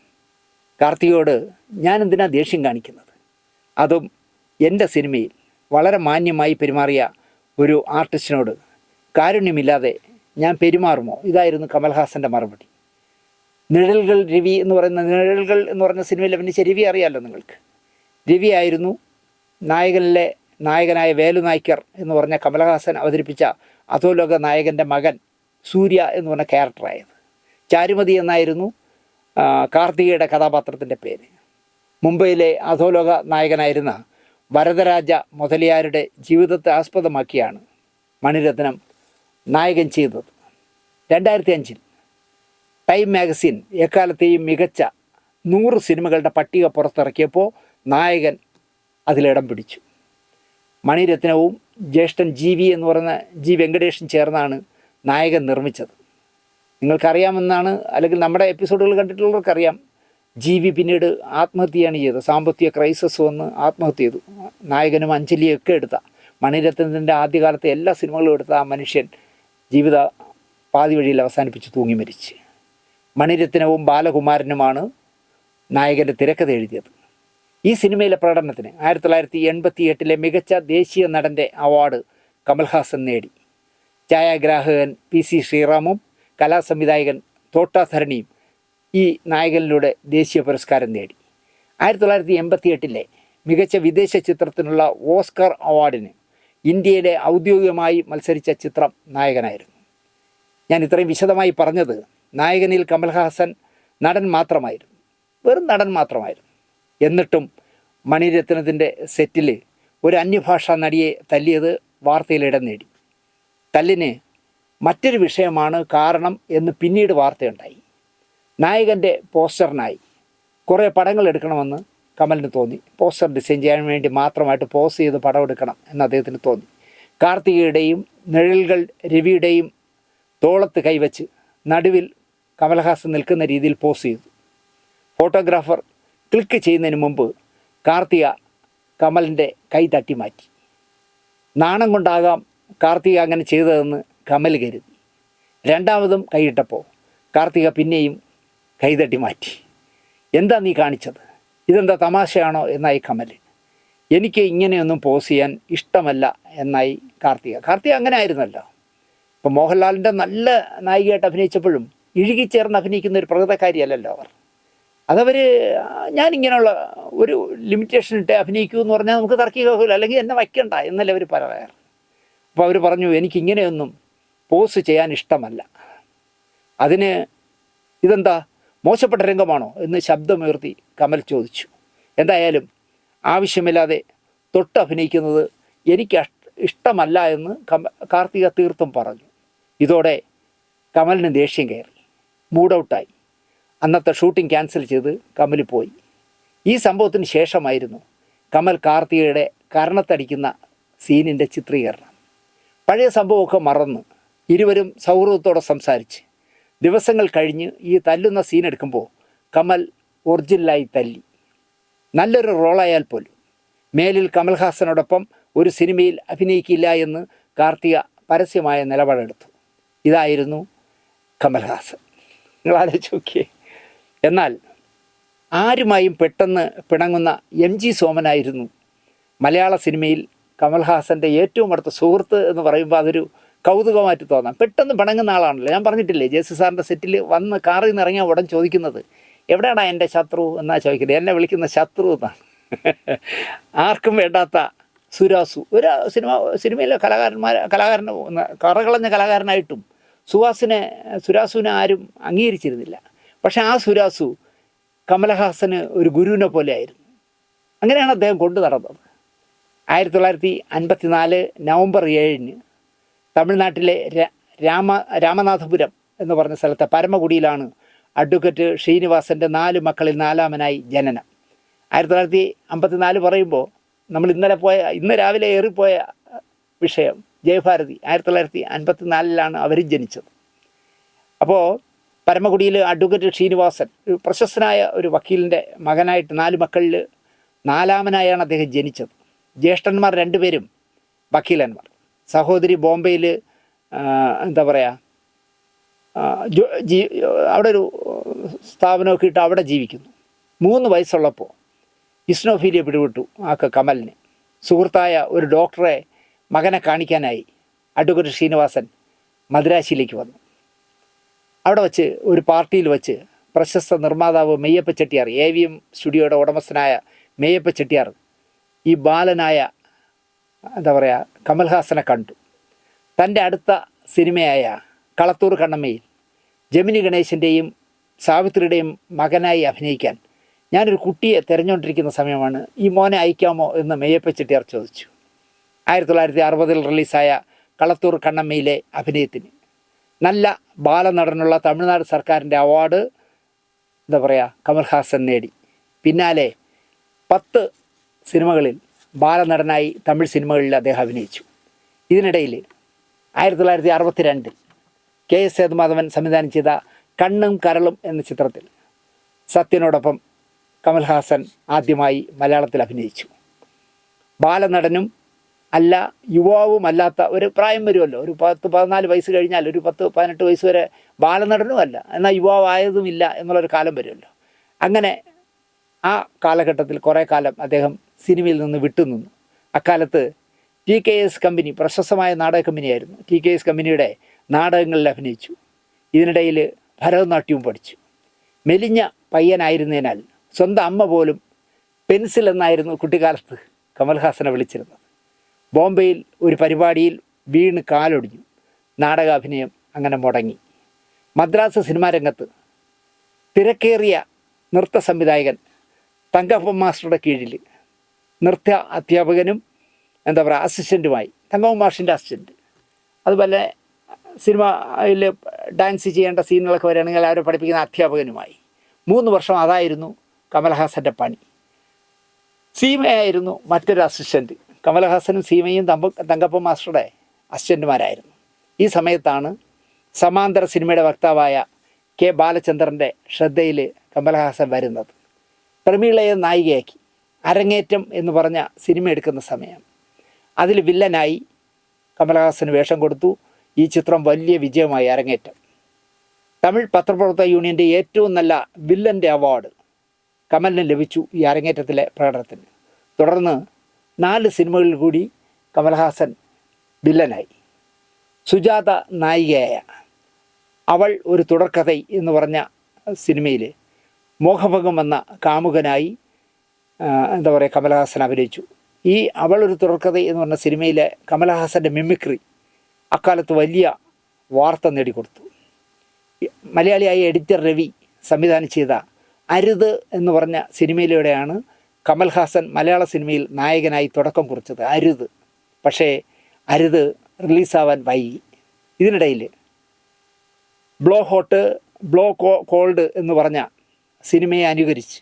കാർത്തികയോട് ഞാൻ എന്തിനാ ദേഷ്യം കാണിക്കുന്നത്? അതും എൻ്റെ സിനിമയിൽ വളരെ മാന്യമായി പെരുമാറിയ ഒരു ആർട്ടിസ്റ്റിനോട് കാരുണ്യമില്ലാതെ ഞാൻ പെരുമാറുമോ? ഇതായിരുന്നു കമൽഹാസൻ്റെ മറുപടി. നിഴൽകൾ രവി എന്ന് പറയുന്ന സിനിമയിൽ അഭിനയിച്ച രവി അറിയാമല്ലോ നിങ്ങൾക്ക്. രവി ആയിരുന്നു നായകനായ വേലു നായ്ക്കർ എന്ന് പറഞ്ഞ കമൽഹാസൻ അവതരിപ്പിച്ച അധോലോക നായകൻ്റെ മകൻ സൂര്യ എന്ന് പറഞ്ഞ ക്യാരക്ടറായത്. ചാരുമതി എന്നായിരുന്നു കാർത്തികയുടെ കഥാപാത്രത്തിൻ്റെ പേര്. മുംബൈയിലെ അധോലോക നായകനായിരുന്ന വരദരാജ മുതലിയാരുടെ ജീവിതത്തെ ആസ്പദമാക്കിയാണ് മണിരത്നം നായകൻ ചെയ്തത്. 2005 ടൈം മാഗസിൻ എക്കാലത്തെയും മികച്ച 100 സിനിമകളുടെ പട്ടിക പുറത്തിറക്കിയപ്പോൾ നായകൻ അതിലിടം പിടിച്ചു. മണിരത്നവും ജ്യേഷ്ഠൻ GV എന്ന് പറയുന്ന G വെങ്കടേഷൻ ചേർന്നാണ് നായകൻ നിർമ്മിച്ചത്. നിങ്ങൾക്കറിയാമെന്നാണ്, അല്ലെങ്കിൽ നമ്മുടെ എപ്പിസോഡുകൾ കണ്ടിട്ടുള്ളവർക്കറിയാം, GV പിന്നീട് ആത്മഹത്യയാണ് ചെയ്തത്. സാമ്പത്തിക ക്രൈസിസ് വന്ന് ആത്മഹത്യ ചെയ്തു. നായകനും അഞ്ജലിയൊക്കെ എടുത്ത, മണിരത്നത്തിൻ്റെ ആദ്യകാലത്തെ എല്ലാ സിനിമകളും എടുത്ത ആ മനുഷ്യൻ ജീവിത പാതി വഴിയിൽ അവസാനിപ്പിച്ച് തൂങ്ങി മരിച്ച്. മണിരത്നവും ബാലകുമാരനുമാണ് നായകൻ്റെ തിരക്കഥ എഴുതിയത്. ഈ സിനിമയിലെ പ്രകടനത്തിന് 1988 മികച്ച ദേശീയ നടൻ്റെ അവാർഡ് കമൽഹാസൻ നേടി. ഛായാഗ്രാഹകൻ PC ശ്രീറാമും കലാസംവിധായകൻ തോട്ടാധരണിയും ഈ നായകനിലൂടെ ദേശീയ പുരസ്കാരം നേടി. 1988 മികച്ച വിദേശ ചിത്രത്തിനുള്ള ഓസ്കർ അവാർഡിന് ഇന്ത്യയിലെ ഔദ്യോഗികമായി മത്സരിച്ച ചിത്രം നായകനായിരുന്നു. ഞാൻ ഇത്രയും വിശദമായി പറഞ്ഞത്, നായകനിൽ കമൽഹാസൻ നടൻ മാത്രമായിരുന്നു, വെറും നടൻ മാത്രമായിരുന്നു. എന്നിട്ടും മണിരത്നത്തിൻ്റെ സെറ്റിൽ ഒരു അന്യഭാഷാ നടിയെ തല്ലിയത് വാർത്തയിലിടം നേടി. തല്ലിന് മറ്റൊരു വിഷയമാണ് കാരണം എന്ന് പിന്നീട് വാർത്തയുണ്ടായി. നായകൻ്റെ പോസ്റ്ററിനായി കുറേ പടങ്ങൾ എടുക്കണമെന്ന് കമലിന് തോന്നി. പോസ്റ്റർ ഡിസൈൻ ചെയ്യാൻ വേണ്ടി മാത്രമായിട്ട് പോസ് ചെയ്ത് പടം എടുക്കണം എന്ന് അദ്ദേഹത്തിന് തോന്നി. കാർത്തികയുടെയും നിഴൽകൾ രവിയുടെയും തോളത്ത് കൈവച്ച് നടുവിൽ കമൽഹാസൻ നിൽക്കുന്ന രീതിയിൽ പോസ് ചെയ്തു. ഫോട്ടോഗ്രാഫർ ക്ലിക്ക് ചെയ്യുന്നതിന് മുമ്പ് കാർത്തിക കമലിൻ്റെ കൈ തട്ടി മാറ്റി. നാണം കൊണ്ടാകാം കാർത്തിക അങ്ങനെ ചെയ്തതെന്ന് കമൽ കരുതി. രണ്ടാമതും കൈയിട്ടപ്പോൾ കാർത്തിക പിന്നെയും കൈതട്ടി മാറ്റി. എന്താ നീ കാണിച്ചത്, ഇതെന്താ തമാശയാണോ എന്നായി കമൽ. എനിക്ക് ഇങ്ങനെയൊന്നും പോസ് ചെയ്യാൻ ഇഷ്ടമല്ല എന്നായി കാർത്തിക അങ്ങനെ ആയിരുന്നല്ലോ. ഇപ്പോൾ മോഹൻലാലിൻ്റെ നല്ല നായികയായിട്ട് അഭിനയിച്ചപ്പോഴും ഇഴുകിച്ചേർന്ന് അഭിനയിക്കുന്ന ഒരു പ്രകൃതക്കാരിയല്ലല്ലോ അവർ. അതവർ ഞാനിങ്ങനെയുള്ള ഒരു ലിമിറ്റേഷൻ ഇട്ട് അഭിനയിക്കൂ എന്ന് പറഞ്ഞാൽ നമുക്ക് തർക്കിക്കില്ല, അല്ലെങ്കിൽ എന്നെ വയ്ക്കണ്ട എന്നല്ലേ അവർ പറയാറ്. അപ്പോൾ അവർ പറഞ്ഞു എനിക്കിങ്ങനെയൊന്നും പോസ് ചെയ്യാൻ ഇഷ്ടമല്ല. അതിന് ഇതെന്താ മോശപ്പെട്ട രംഗമാണോ എന്ന് ശബ്ദമുയർത്തി കമൽ ചോദിച്ചു. എന്തായാലും ആവശ്യമില്ലാതെ തൊട്ട് അഭിനയിക്കുന്നത് എനിക്ക് ഇഷ്ടമല്ല എന്ന് കാർത്തിക തീർത്തും പറഞ്ഞു. ഇതോടെ കമലിന് ദേഷ്യം കയറി, മൂഡ് ഔട്ടായി. അന്നത്തെ ഷൂട്ടിംഗ് ക്യാൻസൽ ചെയ്ത് കമൽ പോയി. ഈ സംഭവത്തിന് ശേഷമായിരുന്നു കമൽ കാർത്തികയുടെ കരണത്തടിക്കുന്ന സീനിൻ്റെ ചിത്രീകരണം. പഴയ സംഭവമൊക്കെ മറന്ന് ഇരുവരും സൗഹൃദത്തോടെ സംസാരിച്ച് ദിവസങ്ങൾ കഴിഞ്ഞ് ഈ തല്ലുന്ന സീൻ എടുക്കുമ്പോൾ കമൽ ഒറിജിനലായി തല്ലി. നല്ലൊരു റോളായാൽ പോലും മേലിൽ കമൽഹാസനോടൊപ്പം ഒരു സിനിമയിൽ അഭിനയിക്കില്ല എന്ന് കാർത്തിക പരസ്യമായ നിലപാടെടുത്തു. ഇതായിരുന്നു കമൽഹാസൻ. നിങ്ങൾ ആലോചിച്ച് നോക്കിയേ. എന്നാൽ ആരുമായും പെട്ടെന്ന് പിണങ്ങുന്ന MG സോമനായിരുന്നു മലയാള സിനിമയിൽ കമൽഹാസൻ്റെ ഏറ്റവും അടുത്ത സുഹൃത്ത് എന്ന് പറയുമ്പോൾ അതൊരു കൗതുകമായിട്ട് തോന്നാം. പെട്ടെന്ന് പിണങ്ങുന്ന ആളാണല്ലോ. ഞാൻ പറഞ്ഞിട്ടില്ലേ, ജേസി സാറിൻ്റെ സെറ്റിൽ വന്ന് കാറിൽ നിന്ന് ഇറങ്ങിയ ഉടൻ ചോദിക്കുന്നത് എവിടെയാണ് എൻ്റെ ശത്രു എന്നാണ് ചോദിക്കുന്നത്. എന്നെ വിളിക്കുന്ന ശത്രു എന്നാണ്. ആർക്കും വേണ്ടാത്ത സുരാസു, ഒരു സിനിമയിലെ കലാകാരൻ കറകളഞ്ഞ കലാകാരനായിട്ടും സുരാസുവിനെ ആരും അംഗീകരിച്ചിരുന്നില്ല. പക്ഷേ ആ സുരാസു കമലഹാസന് ഒരു ഗുരുവിനെ പോലെ ആയിരുന്നു. അങ്ങനെയാണ് അദ്ദേഹം കൊണ്ടു നടന്നത്. 1954 നവംബർ 7 തമിഴ്നാട്ടിലെ രാമനാഥപുരം എന്ന് പറഞ്ഞ സ്ഥലത്തെ പരമകുടിയിലാണ് അഡ്വക്കേറ്റ് ശ്രീനിവാസൻ്റെ 4 മക്കളിൽ 4-മനായി ജനനം. 1954 പറയുമ്പോൾ നമ്മൾ ഇന്ന് രാവിലെ ഏറിപ്പോയ വിഷയം ജയഭാരതി 1954 അവരും ജനിച്ചത്. അപ്പോൾ പരമകുടിയിൽ അഡ്വക്കേറ്റ് ശ്രീനിവാസൻ ഒരു പ്രശസ്തനായ ഒരു വക്കീലിൻ്റെ മകനായിട്ട് 4 മക്കളിൽ 4-മനായാണ് അദ്ദേഹം ജനിച്ചത്. ജ്യേഷ്ഠന്മാർ 2 പേരും വക്കീലന്മാർ. സഹോദരി ബോംബെയിൽ അവിടെ ഒരു സ്ഥാപനമൊക്കെ ഇട്ട് അവിടെ ജീവിക്കുന്നു. 3 വയസ്സുള്ളപ്പോൾ ഇസ്നോഫീലിയ പിടിപെട്ടു കമലിന്. സുഹൃത്തായ ഒരു ഡോക്ടറെ മകനെ കാണിക്കാനായി അഡ്വക്കേറ്റ് ശ്രീനിവാസൻ മദ്രാശിയിലേക്ക് വന്നു. അവിടെ വച്ച് ഒരു പാർട്ടിയിൽ വച്ച് പ്രശസ്ത നിർമ്മാതാവ് മെയ്യപ്പ ചെട്ടിയാർ, AVM സ്റ്റുഡിയോയുടെ ഉടമസ്ഥനായ മെയ്യപ്പ ചെട്ടിയാർ ഈ ബാലനായ കമൽഹാസനെ കണ്ടു. തൻ്റെ അടുത്ത സിനിമയായ കളത്തൂർ കണ്ണമ്മയിൽ ജമിനി ഗണേശൻ്റെയും സാവിത്രിയുടെയും മകനായി അഭിനയിക്കാൻ ഞാനൊരു കുട്ടിയെ തിരഞ്ഞുകൊണ്ടിരിക്കുന്ന സമയമാണ്, ഈ മോനെ അയക്കാമോ എന്ന് മെയ്യപ്പ ചെട്ടിയാർ ചോദിച്ചു. 1960 റിലീസായ കളത്തൂർ കണ്ണമ്മയിലെ അഭിനയത്തിന് നല്ല ബാലനടനുള്ള തമിഴ്നാട് സർക്കാരിൻ്റെ അവാർഡ് കമൽഹാസൻ നേടി. പിന്നാലെ 10 സിനിമകളിൽ ബാലനടനായി തമിഴ് സിനിമകളിൽ അദ്ദേഹം അഭിനയിച്ചു. ഇതിനിടയിൽ 1962 KS സേതുമാധവൻ സംവിധാനം ചെയ്ത കണ്ണും കരളും എന്ന ചിത്രത്തിൽ സത്യനോടൊപ്പം കമൽഹാസൻ ആദ്യമായി മലയാളത്തിൽ അഭിനയിച്ചു. ബാലനടനും അല്ല, യുവാവുമല്ലാത്ത ഒരു പ്രായം വരുമല്ലോ, ഒരു 10-14 വയസ്സ് കഴിഞ്ഞാൽ ഒരു 10-18 വയസ്സ് വരെ ബാലനടനും അല്ല, എന്നാൽ യുവാവായതുമില്ല എന്നുള്ളൊരു കാലം വരുമല്ലോ. അങ്ങനെ ആ കാലഘട്ടത്തിൽ കുറേ കാലം അദ്ദേഹം സിനിമയിൽ നിന്ന് വിട്ടുനിന്നു. അക്കാലത്ത് TKS കമ്പനി പ്രശസ്തമായ നാടക കമ്പനിയായിരുന്നു. TKS കമ്പനിയുടെ നാടകങ്ങളിൽ അഭിനയിച്ചു. ഇതിനിടയിൽ ഭരതനാട്യവും പഠിച്ചു. മെലിഞ്ഞ പയ്യനായിരുന്നതിനാൽ സ്വന്തം അമ്മ പോലും പെൻസിൽ എന്നായിരുന്നു കുട്ടിക്കാലത്ത് കമൽഹാസനെ വിളിച്ചിരുന്നത്. ബോംബെയിൽ ഒരു പരിപാടിയിൽ വീണ് കാലൊടിഞ്ഞു. നാടകാഭിനയം അങ്ങനെ മുടങ്ങി. മദ്രാസ് സിനിമാ രംഗത്ത് തിരക്കേറിയ നൃത്ത സംവിധായകൻ തങ്കപ്പൻ മാസ്റ്ററുടെ കീഴിൽ നൃത്ത അധ്യാപകനും അസിസ്റ്റൻറ്റുമായി, തങ്കപ്പൻ മാഷിൻ്റെ അസിസ്റ്റൻറ്റ്, അതുപോലെ സിനിമയിൽ ഡാൻസ് ചെയ്യേണ്ട സീനുകളൊക്കെ വരികയാണെങ്കിൽ അവരെ പഠിപ്പിക്കുന്ന അധ്യാപകനുമായി 3 വർഷം അതായിരുന്നു കമൽഹാസൻ്റെ പണി. സീമയായിരുന്നു മറ്റൊരു അസിസ്റ്റൻറ്റ്. കമൽഹാസനും സീമയും തങ്കപ്പൻ മാസ്റ്ററുടെ അസിസ്റ്റൻറ്റുമാരായിരുന്നു. ഈ സമയത്താണ് സമാന്തര സിനിമയുടെ വക്താവായ K. ബാലചന്ദ്രൻ്റെ ശ്രദ്ധയിൽ കമൽഹാസൻ വരുന്നത്. പ്രമീളയെ നായികയാക്കി അരങ്ങേറ്റം എന്ന് പറഞ്ഞ സിനിമ എടുക്കുന്ന സമയം അതിൽ വില്ലനായി കമൽഹാസന് വേഷം കൊടുത്തു. ഈ ചിത്രം വലിയ വിജയമായി അരങ്ങേറ്റം. തമിഴ് പത്രപ്രവർത്തക യൂണിയൻ്റെ ഏറ്റവും നല്ല വില്ലൻ്റെ അവാർഡ് കമലിന് ലഭിച്ചു ഈ അരങ്ങേറ്റത്തിലെ പ്രകടനത്തിന്. തുടർന്ന് 4 സിനിമകളിൽ കൂടി കമൽഹാസൻ വില്ലനായി. സുജാത നായികയായ അവൾ ഒരു തുടർക്കഥ എന്ന് പറഞ്ഞ സിനിമയിൽ മോഹഭംഗം എന്ന കാമുകനായി കമൽഹാസൻ അഭിനയിച്ചു. ഈ അവൾ ഒരു തുടർക്കഥ എന്ന് പറഞ്ഞ സിനിമയിലെ കമൽഹാസൻ്റെ മിമിക്രി അക്കാലത്ത് വലിയ വാർത്ത നേടിക്കൊടുത്തു. മലയാളിയായ എഡിറ്റർ രവി സംവിധാനം ചെയ്ത അരുത് എന്ന് പറഞ്ഞ സിനിമയിലൂടെയാണ് കമൽഹാസൻ മലയാള സിനിമയിൽ നായകനായി തുടക്കം കുറിച്ചത്. അരുത്. പക്ഷേ അരുത് റിലീസാവാൻ വൈകി. ഇതിനിടയിൽ ബ്ലോ ഹോട്ട് ബ്ലോ കോൾഡ് എന്ന് പറഞ്ഞ സിനിമയെ അനുകരിച്ച്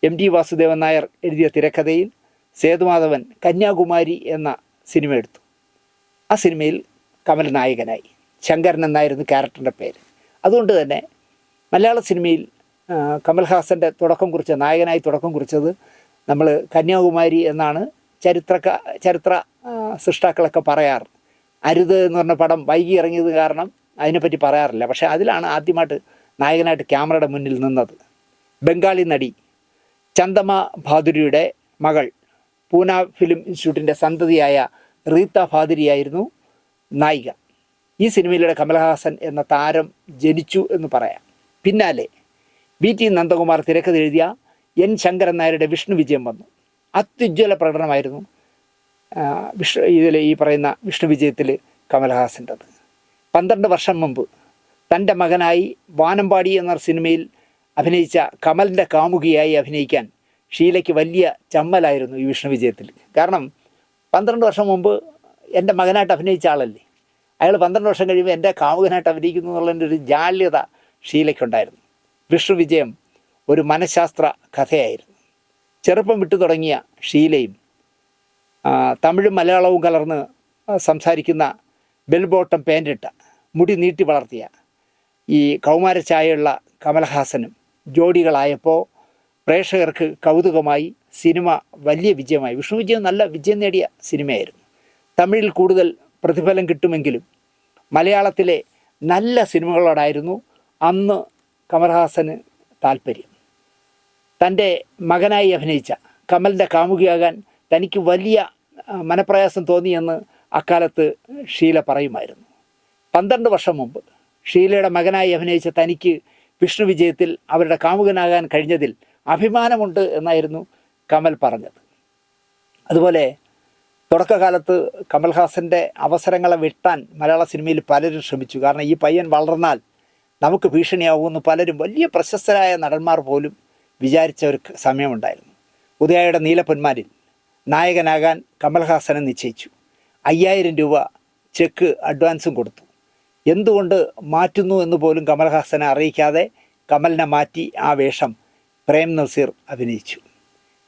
MT വാസുദേവൻ നായർ എഴുതിയ തിരക്കഥയിൽ സേതുമാധവൻ കന്യാകുമാരി എന്ന സിനിമ എടുത്തു. ആ സിനിമയിൽ കമൽ നായകനായി. ശങ്കരൻ എന്നായിരുന്നു ക്യാരക്ടറിൻ്റെ പേര്. അതുകൊണ്ട് തന്നെ മലയാള സിനിമയിൽ കമൽഹാസൻ്റെ നായകനായി തുടക്കം കുറിച്ചത് നമ്മൾ കന്യാകുമാരി എന്നാണ് ചരിത്ര സൃഷ്ടാക്കളൊക്കെ പറയാറ്. അരുത് എന്ന് പറഞ്ഞ പടം വൈകി ഇറങ്ങിയത് കാരണം അതിനെപ്പറ്റി പറയാറില്ല. പക്ഷേ അതിലാണ് ആദ്യമായിട്ട് നായകനായിട്ട് ക്യാമറയുടെ മുന്നിൽ നിന്നത്. ബംഗാളി നടി ചന്ദമ ഭാദുരിയുടെ മകൾ പൂന ഫിലിം ഇൻസ്റ്റിറ്റ്യൂട്ടിൻ്റെ സന്തതിയായ റീത്ത ഭാദുരിയായിരുന്നു നായിക. ഈ സിനിമയിലൂടെ കമൽഹാസൻ എന്ന താരം ജനിച്ചു എന്ന് പറയാം. പിന്നാലെ VT നന്ദകുമാർ തിരക്കഥ എഴുതിയ N. ശങ്കരൻ നായരുടെ വിഷ്ണു വിജയം വന്നു. അത്യുജ്വല പ്രകടനമായിരുന്നു ഈ പറയുന്ന വിഷ്ണു വിജയത്തിൽ കമൽഹാസൻ്റെത്. 12 വർഷം മുമ്പ് തൻ്റെ മകനായി വാനമ്പാടി എന്ന സിനിമയിൽ അഭിനയിച്ച കമലിൻ്റെ കാമുകിയായി അഭിനയിക്കാൻ ഷീലയ്ക്ക് വലിയ ചമ്മലായിരുന്നു ഈ വിഷ്ണു വിജയത്തിൽ. കാരണം 12 വർഷം മുമ്പ് എൻ്റെ മകനായിട്ട് അഭിനയിച്ച ആളല്ലേ, അയാൾ 12 വർഷം കഴിയുമ്പോൾ എൻ്റെ കാമുകനായിട്ട് അഭിനയിക്കുന്നു എന്നുള്ളതിൻ്റെ ഒരു ജാള്യത ഷീലയ്ക്കുണ്ടായിരുന്നു. വിഷ്ണു വിജയം ഒരു മനഃശാസ്ത്ര കഥയായിരുന്നു. ചെറുപ്പം വിട്ടു തുടങ്ങിയ ഷീലയും തമിഴും മലയാളവും കലർന്ന് സംസാരിക്കുന്ന ബെൽ ബോട്ടം പാൻറ്റിട്ട മുടി നീട്ടി വളർത്തിയ ഈ കൗമാരച്ചായുള്ള കമൽഹാസനും ജോഡികളായപ്പോൾ പ്രേക്ഷകർക്ക് കൗതുകമായി. സിനിമ വലിയ വിജയമായി. വിഷ്ണു വിജയം നല്ല വിജയം നേടിയ സിനിമയായിരുന്നു. തമിഴിൽ കൂടുതൽ പ്രതിഫലം കിട്ടുമെങ്കിലും മലയാളത്തിലെ നല്ല സിനിമകളോടായിരുന്നു അന്ന് കമൽഹാസന് താല്പര്യം. തൻ്റെ മകനായി അഭിനയിച്ച കമലിൻ്റെ കാമുകിയാകാൻ തനിക്ക് വലിയ മനപ്രയാസം തോന്നിയെന്ന് അക്കാലത്ത് ഷീല പറയുമായിരുന്നു. 12 വർഷം മുമ്പ് ഷീലയുടെ മകനായി അഭിനയിച്ച തനിക്ക് വിഷ്ണു വിജയത്തിൽ അവരുടെ കാമുകനാകാൻ കഴിഞ്ഞതിൽ അഭിമാനമുണ്ട് എന്നായിരുന്നു കമൽ പറഞ്ഞത്. അതുപോലെ തുടക്കകാലത്ത് കമൽഹാസൻ്റെ അവസരങ്ങളെ വെട്ടാൻ മലയാള സിനിമയിൽ പലരും ശ്രമിച്ചു. കാരണം ഈ പയ്യൻ വളർന്നാൽ നമുക്ക് ഭീഷണിയാവുമെന്ന് പലരും, വലിയ പ്രശസ്തരായ നടന്മാർ പോലും വിചാരിച്ച ഒരു സമയമുണ്ടായിരുന്നു. ഉദയയുടെ നീലപ്പൊന്മാരിൽ നായകനാകാൻ കമൽഹാസനെ നിശ്ചയിച്ചു. 5000 രൂപ ചെക്ക് അഡ്വാൻസും കൊടുത്തു. എന്തുകൊണ്ട് മാറ്റുന്നു എന്ന് പോലും കമൽഹാസനെ അറിയിക്കാതെ കമലിനെ മാറ്റി ആ വേഷം പ്രേം നസീർ അഭിനയിച്ചു.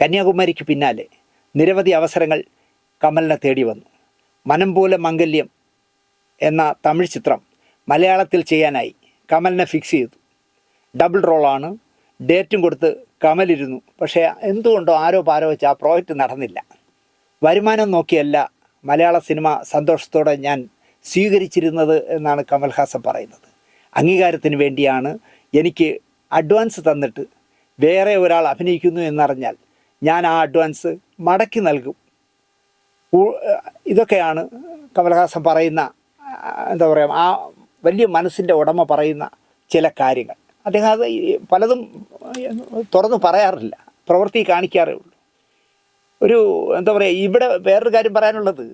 കന്യാകുമാരിക്ക് പിന്നാലെ നിരവധി അവസരങ്ങൾ കമലിനെ തേടി വന്നു. മനം പോലെ മംഗല്യം എന്ന തമിഴ് ചിത്രം മലയാളത്തിൽ ചെയ്യാനായി കമലിനെ ഫിക്സ് ചെയ്തു. ഡബിൾ റോളാണ്. ഡേറ്റും കൊടുത്ത് കമലിരുന്നു. പക്ഷേ എന്തുകൊണ്ടോ ആരോ പാരോ വെച്ച് ആ പ്രോജക്റ്റ് നടന്നില്ല. വരുമാനം നോക്കിയല്ല മലയാള സിനിമ സന്തോഷത്തോടെ ഞാൻ സ്വീകരിച്ചിരുന്നത് എന്നാണ് കമൽഹാസൻ പറയുന്നത്. അംഗീകാരത്തിന് വേണ്ടിയാണ് എനിക്ക് അഡ്വാൻസ് തന്നിട്ട് വേറെ ഒരാൾ അഭിനയിക്കുന്നു എന്നറിഞ്ഞാൽ ഞാൻ ആ അഡ്വാൻസ് മടക്കി നൽകും. ഇതൊക്കെയാണ് കമൽഹാസൻ പറയുന്ന, എന്താ പറയുക, ആ വലിയ മനസ്സിൻ്റെ ഉടമ പറയുന്ന ചില കാര്യങ്ങൾ. അദ്ദേഹം അത് പലതും തുറന്നു പറയാറില്ല, പ്രവൃത്തി കാണിക്കാറേ ഉള്ളൂ. ഒരു എന്താ പറയുക, ഇവിടെ വേറൊരു കാര്യം പറയാനുള്ളത്,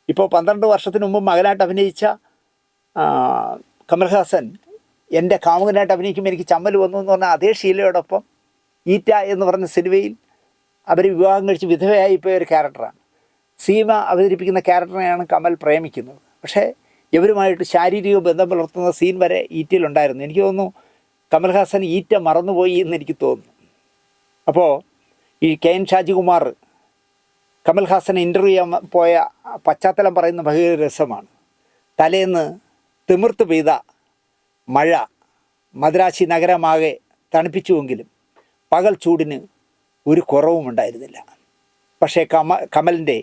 ഇപ്പോൾ 12 വർഷത്തിന് മുമ്പ് മകനായിട്ട് അഭിനയിച്ച കമൽഹാസൻ എൻ്റെ കാമുകനായിട്ട് അഭിനയിക്കുമ്പോൾ എനിക്ക് ചമ്മൽ വന്നു എന്ന് പറഞ്ഞാൽ അതേ ഷീലയോടൊപ്പം ഈറ്റ എന്ന് പറഞ്ഞ സിനിമയിൽ അവർ വിവാഹം കഴിച്ച് വിധവയായി പോയ ഒരു ക്യാരക്ടറാണ്. സീമ അവതരിപ്പിക്കുന്ന ക്യാരക്ടറിനെയാണ് കമൽ പ്രേമിക്കുന്നത്. പക്ഷേ ഇവരുമായിട്ട് ശാരീരിക ബന്ധം പുലർത്തുന്ന സീൻ വരെ ഈറ്റയിലുണ്ടായിരുന്നു. എനിക്ക് തോന്നുന്നു കമൽഹാസൻ ഈറ്റ മറന്നുപോയി എന്ന് എനിക്ക് തോന്നുന്നു. അപ്പോൾ ഈ KN ഷാജികുമാർ കമൽഹാസനെ ഇൻ്റർവ്യൂ ചെയ്യാൻ പോയ പശ്ചാത്തലം പറയുന്ന ഭയങ്കര രസമാണ്. തലേന്ന് തിമിർത്ത് പെയ്ത മഴ മദ്രാശി നഗരമാകെ തണുപ്പിച്ചുവെങ്കിലും പകൽ ചൂടിന് ഒരു കുറവും ഉണ്ടായിരുന്നില്ല. പക്ഷേ കമലിൻ്റെ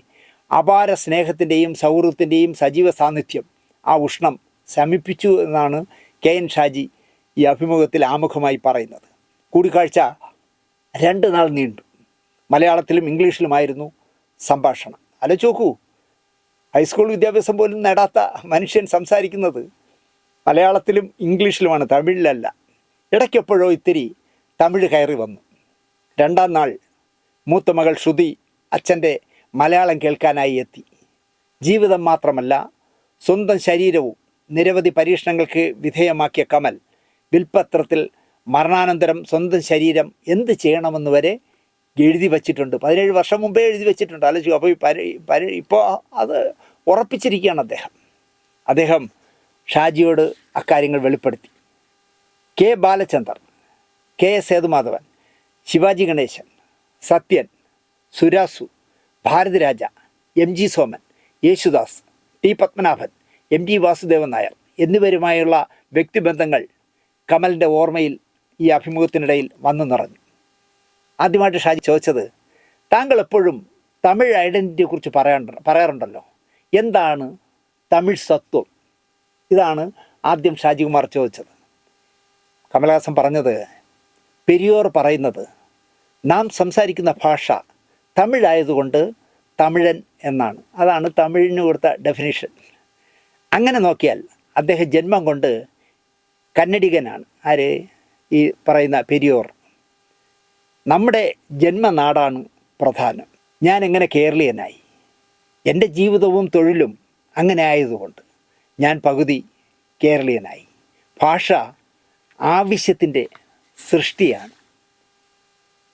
അപാര സ്നേഹത്തിൻ്റെയും സൗഹൃദത്തിൻ്റെയും സജീവ സാന്നിധ്യം ആ ഉഷ്ണം ശമിപ്പിച്ചു എന്നാണ് KN ഷാജി ഈ അഭിമുഖത്തിൽ ആമുഖമായി പറയുന്നത്. കൂടിക്കാഴ്ച 2 നാൾ നീണ്ടു. മലയാളത്തിലും ഇംഗ്ലീഷിലുമായിരുന്നു സംഭാഷണം. ആലോചിച്ച് നോക്കൂ, ഹൈസ്കൂൾ വിദ്യാഭ്യാസം പോലും നേടാത്ത മനുഷ്യൻ സംസാരിക്കുന്നത് മലയാളത്തിലും ഇംഗ്ലീഷിലുമാണ്, തമിഴിലല്ല. ഇടയ്ക്കെപ്പോഴോ ഇത്തിരി തമിഴ് കയറി വന്നു. 2ാം നാൾ മൂത്ത മകൾ ശ്രുതി അച്ഛൻ്റെ മലയാളം കേൾക്കാനായി എത്തി. ജീവിതം മാത്രമല്ല, സ്വന്തം ശരീരവും നിരവധി പരീക്ഷണങ്ങൾക്ക് വിധേയമാക്കിയ കമൽ വിൽപ്പത്രത്തിൽ മരണാനന്തരം സ്വന്തം ശരീരം എന്ത് ചെയ്യണമെന്ന് വരെ എഴുതി വച്ചിട്ടുണ്ട്. 17 വർഷം മുമ്പേ എഴുതി വച്ചിട്ടുണ്ട്. ആലോചിക്കും. അപ്പോൾ ഇപ്പോൾ അത് ഉറപ്പിച്ചിരിക്കുകയാണ് അദ്ദേഹം ഷാജിയോട് അക്കാര്യങ്ങൾ വെളിപ്പെടുത്തി. K. Balachandar, KS Sethumadhavan, Shivaji Ganesan, Sathyan, Surasu, Bharathiraja, MG Soman, Yesudas, T. Padmanabhan, MT Vasudevan Nair എന്നിവരുമായുള്ള വ്യക്തിബന്ധങ്ങൾ കമലിൻ്റെ ഓർമ്മയിൽ ഈ അഭിമുഖത്തിനിടയിൽ വന്നു നിറഞ്ഞു. ആദ്യമായിട്ട് ഷാജി ചോദിച്ചത്, താങ്കൾ എപ്പോഴും തമിഴ് ഐഡൻറ്റിറ്റിയെക്കുറിച്ച് പറയാറുണ്ടല്ലോ, എന്താണ് തമിഴ് സത്വം? ഇതാണ് ആദ്യം ഷാജികുമാർ ചോദിച്ചത്. കമൽഹാസൻ പറഞ്ഞത്, പെരിയോർ പറയുന്നത് നാം സംസാരിക്കുന്ന ഭാഷ തമിഴായതുകൊണ്ട് തമിഴൻ എന്നാണ്. അതാണ് തമിഴിന് കൊടുത്ത ഡെഫിനിഷൻ. അങ്ങനെ നോക്കിയാൽ അദ്ദേഹം ജന്മം കൊണ്ട് കന്നഡികനാണ്. ആര്? ഈ പറയുന്ന പെരിയോർ. നമ്മുടെ ജന്മനാടാണ് പ്രധാനം. ഞാൻ എങ്ങനെ കേരളീയനായി? എൻ്റെ ജീവിതവും തൊഴിലും അങ്ങനെ ആയതുകൊണ്ട് ഞാൻ പകുതി കേരളീയനായി. ഭാഷ ആവശ്യത്തിൻ്റെ സൃഷ്ടിയാണ്.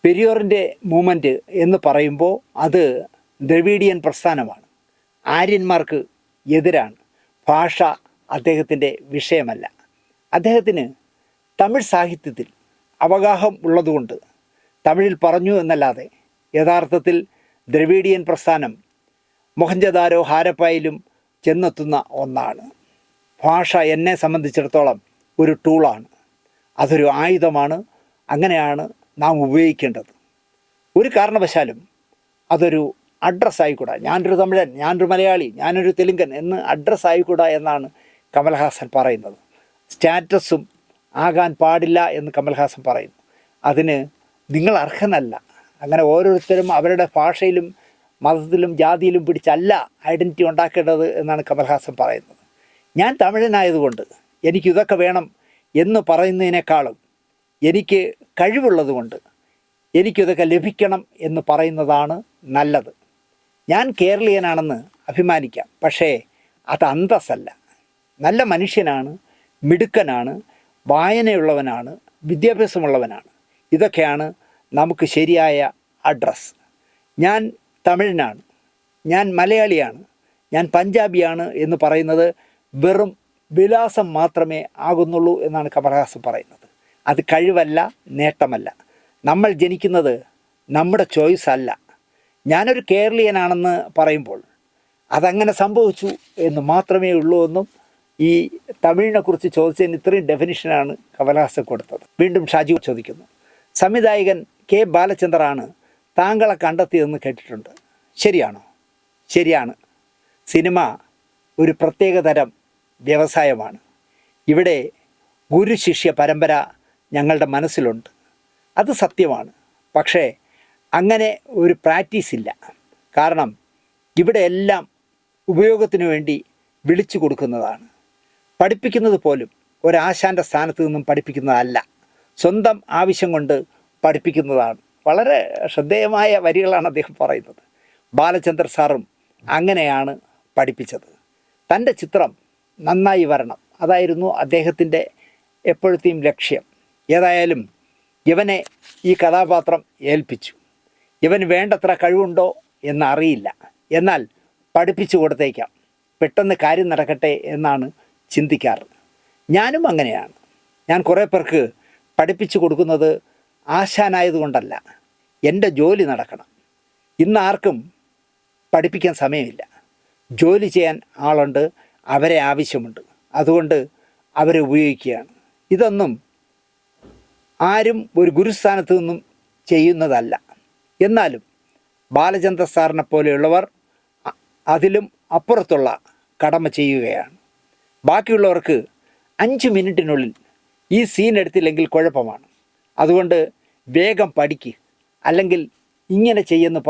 പെരിയോറിൻ്റെ മൂവ്മെൻറ്റ് എന്ന് പറയുമ്പോൾ അത് ദ്രവീഡിയൻ പ്രസ്ഥാനമാണ്. ആര്യന്മാർക്ക് എതിരാണ്. ഭാഷ അദ്ദേഹത്തിൻ്റെ വിഷയമല്ല. അദ്ദേഹത്തിന് തമിഴ് സാഹിത്യത്തിൽ അവഗാഹം ഉള്ളതുകൊണ്ട് തമിഴിൽ പറഞ്ഞു എന്നല്ലാതെ യഥാർത്ഥത്തിൽ ദ്രവീഡിയൻ പ്രസ്ഥാനം മൊഹഞ്ചദാരോ ഹാരപ്പായിലും ചെന്നെത്തുന്ന ഒന്നാണ്. ഭാഷ എന്നെ സംബന്ധിച്ചിടത്തോളം ഒരു ടൂളാണ്, അതൊരു ആയുധമാണ്. അങ്ങനെയാണ് നാം ഉപയോഗിക്കേണ്ടത്. ഒരു കാരണവശാലും അതൊരു അഡ്രസ്സായിക്കൂടാ. ഞാനൊരു തമിഴൻ, ഞാനൊരു മലയാളി, ഞാനൊരു തെലുങ്കൻ എന്ന് അഡ്രസ്സായിക്കൂടാ എന്നാണ് കമൽഹാസൻ പറയുന്നത്. സ്റ്റാറ്റസും ആകാൻ പാടില്ല എന്ന് കമൽഹാസൻ പറയുന്നു. അതിന് നിങ്ങൾ അർഹനല്ല. അങ്ങനെ ഓരോരുത്തരും അവരുടെ ഭാഷയിലും മതത്തിലും ജാതിയിലും പിടിച്ചല്ല ഐഡൻറ്റിറ്റി ഉണ്ടാക്കേണ്ടത് എന്നാണ് കമൽഹാസൻ പറയുന്നത്. ഞാൻ തമിഴനായതുകൊണ്ട് എനിക്കിതൊക്കെ വേണം എന്ന് പറയുന്നതിനേക്കാളും എനിക്ക് കഴിവുള്ളതുകൊണ്ട് എനിക്കിതൊക്കെ ലഭിക്കണം എന്ന് പറയുന്നതാണ് നല്ലത്. ഞാൻ കേരളീയനാണെന്ന് അഭിമാനിക്കാം, പക്ഷേ അത് അന്തസ്സല്ല. നല്ല മനുഷ്യനാണ്, മിടുക്കനാണ്, വായനയുള്ളവനാണ്, വിദ്യാഭ്യാസമുള്ളവനാണ്. ഇതൊക്കെയാണ് നമുക്ക് ശരിയായ അഡ്രസ്സ്. ഞാൻ തമിഴനാണ്, ഞാൻ മലയാളിയാണ്, ഞാൻ പഞ്ചാബിയാണ് എന്ന് പറയുന്നത് വെറും വിലാസം മാത്രമേ ആകുന്നുള്ളൂ എന്നാണ് കമൽഹാസൻ പറയുന്നത്. അത് കഴിവല്ല, നേട്ടമല്ല. നമ്മൾ ജനിക്കുന്നത് നമ്മുടെ ചോയ്സ് അല്ല. ഞാനൊരു കേരളീയനാണെന്ന് പറയുമ്പോൾ അതങ്ങനെ സംഭവിച്ചു എന്ന് മാത്രമേ ഉള്ളൂ എന്നും ഈ തമിഴിനെ കുറിച്ച് ചോദിച്ചതിന് ഇത്രയും ഡെഫിനിഷനാണ് കമൽഹാസൻ കൊടുത്തത്. വീണ്ടും ഷാജി ചോദിക്കുന്നു, സംവിധായകൻ കെ ബാലചന്ദ്രാണ് താങ്കളെ കണ്ടെത്തിയതെന്ന് കേട്ടിട്ടുണ്ട്, ശരിയാണോ? ശരിയാണ്. സിനിമ ഒരു പ്രത്യേകതരം വ്യവസായമാണ്. ഇവിടെ ഗുരു ശിഷ്യ പരമ്പര ഞങ്ങളുടെ മനസ്സിലുണ്ട്, അത് സത്യമാണ്. പക്ഷേ അങ്ങനെ ഒരു പ്രാക്ടീസ് ഇല്ല. കാരണം ഇവിടെ എല്ലാം ഉപയോഗത്തിന് വേണ്ടി വിളിച്ചു കൊടുക്കുന്നതാണ്. പഠിപ്പിക്കുന്നത് പോലും ഒരാശാൻ്റെ സ്ഥാനത്ത് നിന്നും പഠിപ്പിക്കുന്നതല്ല, സ്വന്തം ആവശ്യം കൊണ്ട് പഠിപ്പിക്കുന്നതാണ്. വളരെ ശ്രദ്ധേയമായ വരികളാണ് അദ്ദേഹം പറയുന്നത്. ബാലചന്ദ്ര സാറും അങ്ങനെയാണ് പഠിപ്പിച്ചത്. തൻ്റെ ചിത്രം നന്നായി വരണം, അതായിരുന്നു അദ്ദേഹത്തിൻ്റെ എപ്പോഴത്തെയും ലക്ഷ്യം. ഏതായാലും ഇവനെ ഈ കഥാപാത്രം ഏൽപ്പിച്ചു. ഇവന് വേണ്ടത്ര കഴിവുണ്ടോ എന്നറിയില്ല, എന്നാൽ പഠിപ്പിച്ചു കൊടുത്തേക്കാം, പെട്ടെന്ന് കാര്യം നടക്കട്ടെ എന്നാണ് ചിന്തിക്കാറ്. ഞാനും അങ്ങനെയാണ്. ഞാൻ കുറേ പേർക്ക് പഠിപ്പിച്ചു കൊടുക്കുന്നത് ആശാനായതുകൊണ്ടല്ല, എൻ്റെ ജോലി നടക്കണം. ഇന്ന് ആർക്കും പഠിപ്പിക്കാൻ സമയമില്ല, ജോലി ചെയ്യാൻ ആളുണ്ട്, അവരെ ആവശ്യമുണ്ട്, അതുകൊണ്ട് അവരെ ഉപയോഗിക്കുകയാണ്. ഇതൊന്നും ആരും ഒരു ഗുരുസ്ഥാനത്ത് നിന്നും ചെയ്യുന്നതല്ല. എന്നാലും ബാലചന്ദ്ര സാറിനെ പോലെയുള്ളവർ അതിലും അപ്പുറത്തുള്ള കടമ ചെയ്യുകയാണ്. ബാക്കിയുള്ളവർക്ക് 5 മിനിറ്റിനുള്ളിൽ ഈ സീൻ എടുത്തില്ലെങ്കിൽ കുഴപ്പമാണ്, അതുകൊണ്ട് വേഗം പഠിക്ക്, അല്ലെങ്കിൽ ഇങ്ങനെ ചെയ്യുമെന്ന്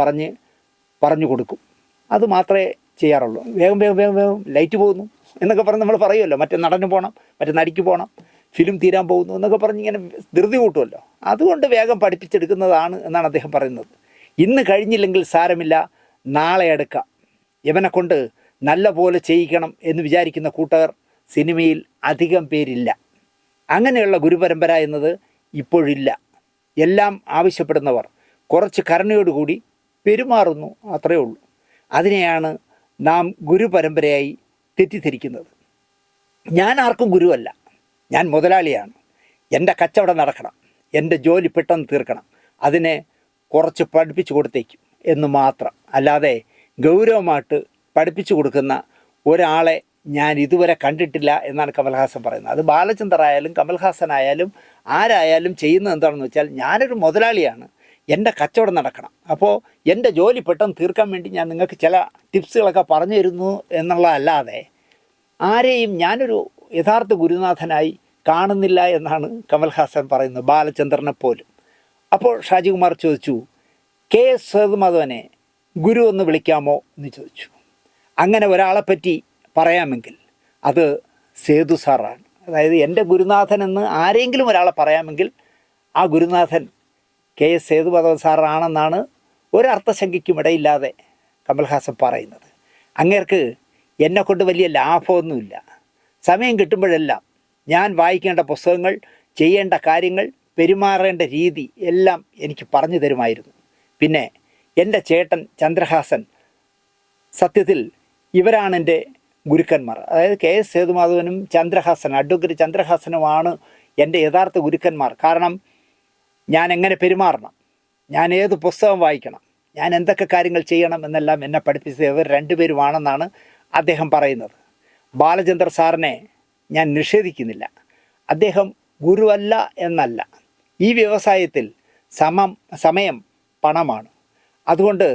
പറഞ്ഞു കൊടുക്കും. അത് മാത്രമേ ചെയ്യാറുള്ളൂ. വേഗം വേഗം വേഗം വേഗം ലൈറ്റ് പോകുന്നു എന്നൊക്കെ പറഞ്ഞ് നമ്മൾ പറയുമല്ലോ, മറ്റേ നടന് പോകണം, മറ്റേ നടിക്ക് പോകണം, ഫിലിം തീരാൻ പോകുന്നു എന്നൊക്കെ പറഞ്ഞ് ഇങ്ങനെ ധൃതി കൂട്ടുമല്ലോ. അതുകൊണ്ട് വേഗം പഠിപ്പിച്ചെടുക്കുന്നതാണ് എന്നാണ് അദ്ദേഹം പറയുന്നത്. ഇന്ന് കഴിഞ്ഞില്ലെങ്കിൽ സാരമില്ല, നാളെ എടുക്കാം, ഇവനെ കൊണ്ട് നല്ല പോലെ ചെയ്യിക്കണം എന്ന് വിചാരിക്കുന്ന കൂട്ടുകാർ സിനിമയിൽ അധികം പേരില്ല. അങ്ങനെയുള്ള ഗുരുപരമ്പര എന്നത് ഇപ്പോഴില്ല. എല്ലാം ആവശ്യപ്പെടുന്നവർ കുറച്ച് കരുണയോടുകൂടി പെരുമാറുന്നു, അത്രയേ ഉള്ളൂ. അതിനെയാണ് നാം ഗുരുപരമ്പരയായി തെറ്റിദ്ധരിക്കുന്നത്. ഞാൻ ആർക്കും ഗുരുവല്ല, ഞാൻ മുതലാളിയാണ്. എൻ്റെ കച്ചവടം നടക്കണം, എൻ്റെ ജോലി പെട്ടെന്ന് തീർക്കണം, അതിനെ കുറച്ച് പഠിപ്പിച്ചു കൊടുത്തേക്കും എന്ന് മാത്രം. അല്ലാതെ ഗൗരവമായിട്ട് പഠിപ്പിച്ചു കൊടുക്കുന്ന ഒരാളെ ഞാൻ ഇതുവരെ കണ്ടിട്ടില്ല എന്നാണ് കമൽഹാസൻ പറയുന്നത്. അത് ബാലചന്ദ്ര ആയാലും കമൽഹാസനായാലും ആരായാലും ചെയ്യുന്നത് എന്താണെന്ന് വെച്ചാൽ, ഞാനൊരു മുതലാളിയാണ്, എൻ്റെ കച്ചവടം നടക്കണം, അപ്പോൾ എൻ്റെ ജോലി പെട്ടെന്ന് തീർക്കാൻ വേണ്ടി ഞാൻ നിങ്ങൾക്ക് ചില ടിപ്സുകളൊക്കെ പറഞ്ഞു തരുന്നു എന്നുള്ളതല്ലാതെ ആരെയും ഞാനൊരു യഥാർത്ഥ ഗുരുനാഥനായി കാണുന്നില്ല എന്നാണ് കമൽഹാസൻ പറയുന്നത്, ബാലചന്ദ്രനെ പോലും. അപ്പോൾ ഷാജികുമാർ ചോദിച്ചു, കെ സേതുമാധവനെ ഗുരു എന്ന് വിളിക്കാമോ എന്ന് ചോദിച്ചു. അങ്ങനെ ഒരാളെപ്പറ്റി പറയാമെങ്കിൽ അത് സേതു സാറാണ്. അതായത് എൻ്റെ ഗുരുനാഥൻ എന്ന് ആരെങ്കിലും ഒരാളെ പറയാമെങ്കിൽ ആ ഗുരുനാഥൻ കെ എസ് സേതുമാധവൻ സാറാണെന്നാണ് ഒരർത്ഥശങ്കയ്ക്കും ഇടയില്ലാതെ കമൽഹാസൻ പറയുന്നത്. അങ്ങേർക്ക് എന്നെക്കൊണ്ട് വലിയ ലാഭമൊന്നുമില്ല. സമയം കിട്ടുമ്പോഴെല്ലാം ഞാൻ വായിക്കേണ്ട പുസ്തകങ്ങൾ, ചെയ്യേണ്ട കാര്യങ്ങൾ, പെരുമാറേണ്ട രീതി എല്ലാം എനിക്ക് പറഞ്ഞു തരുമായിരുന്നു. പിന്നെ എൻ്റെ ചേട്ടൻ ചന്ദ്രഹാസൻ, സത്യത്തിൽ ഇവരാണ് എൻ്റെ ഗുരുക്കന്മാർ. അതായത് കെ എസ് സേതുമാധവനും ചന്ദ്രഹാസൻ, അഡ്വക്കേറ്റ് ചന്ദ്രഹാസനുമാണ് എൻ്റെ യഥാർത്ഥ ഗുരുക്കന്മാർ. കാരണം ഞാൻ എങ്ങനെ പെരുമാറണം, ഞാൻ ഏത് പുസ്തകം വായിക്കണം, ഞാൻ എന്തൊക്കെ കാര്യങ്ങൾ ചെയ്യണം എന്നെല്ലാം എന്നെ പഠിപ്പിച്ചത് ഇവർ രണ്ടുപേരുമാണെന്നാണ് അദ്ദേഹം പറയുന്നത്. ബാലചന്ദ്ര സാറിനെ ഞാൻ നിഷേധിക്കുന്നില്ല, അദ്ദേഹം ഗുരുവല്ല എന്നല്ല. ഈ വ്യവസായത്തിൽ സമയം പണമാണ്. അതുകൊണ്ട്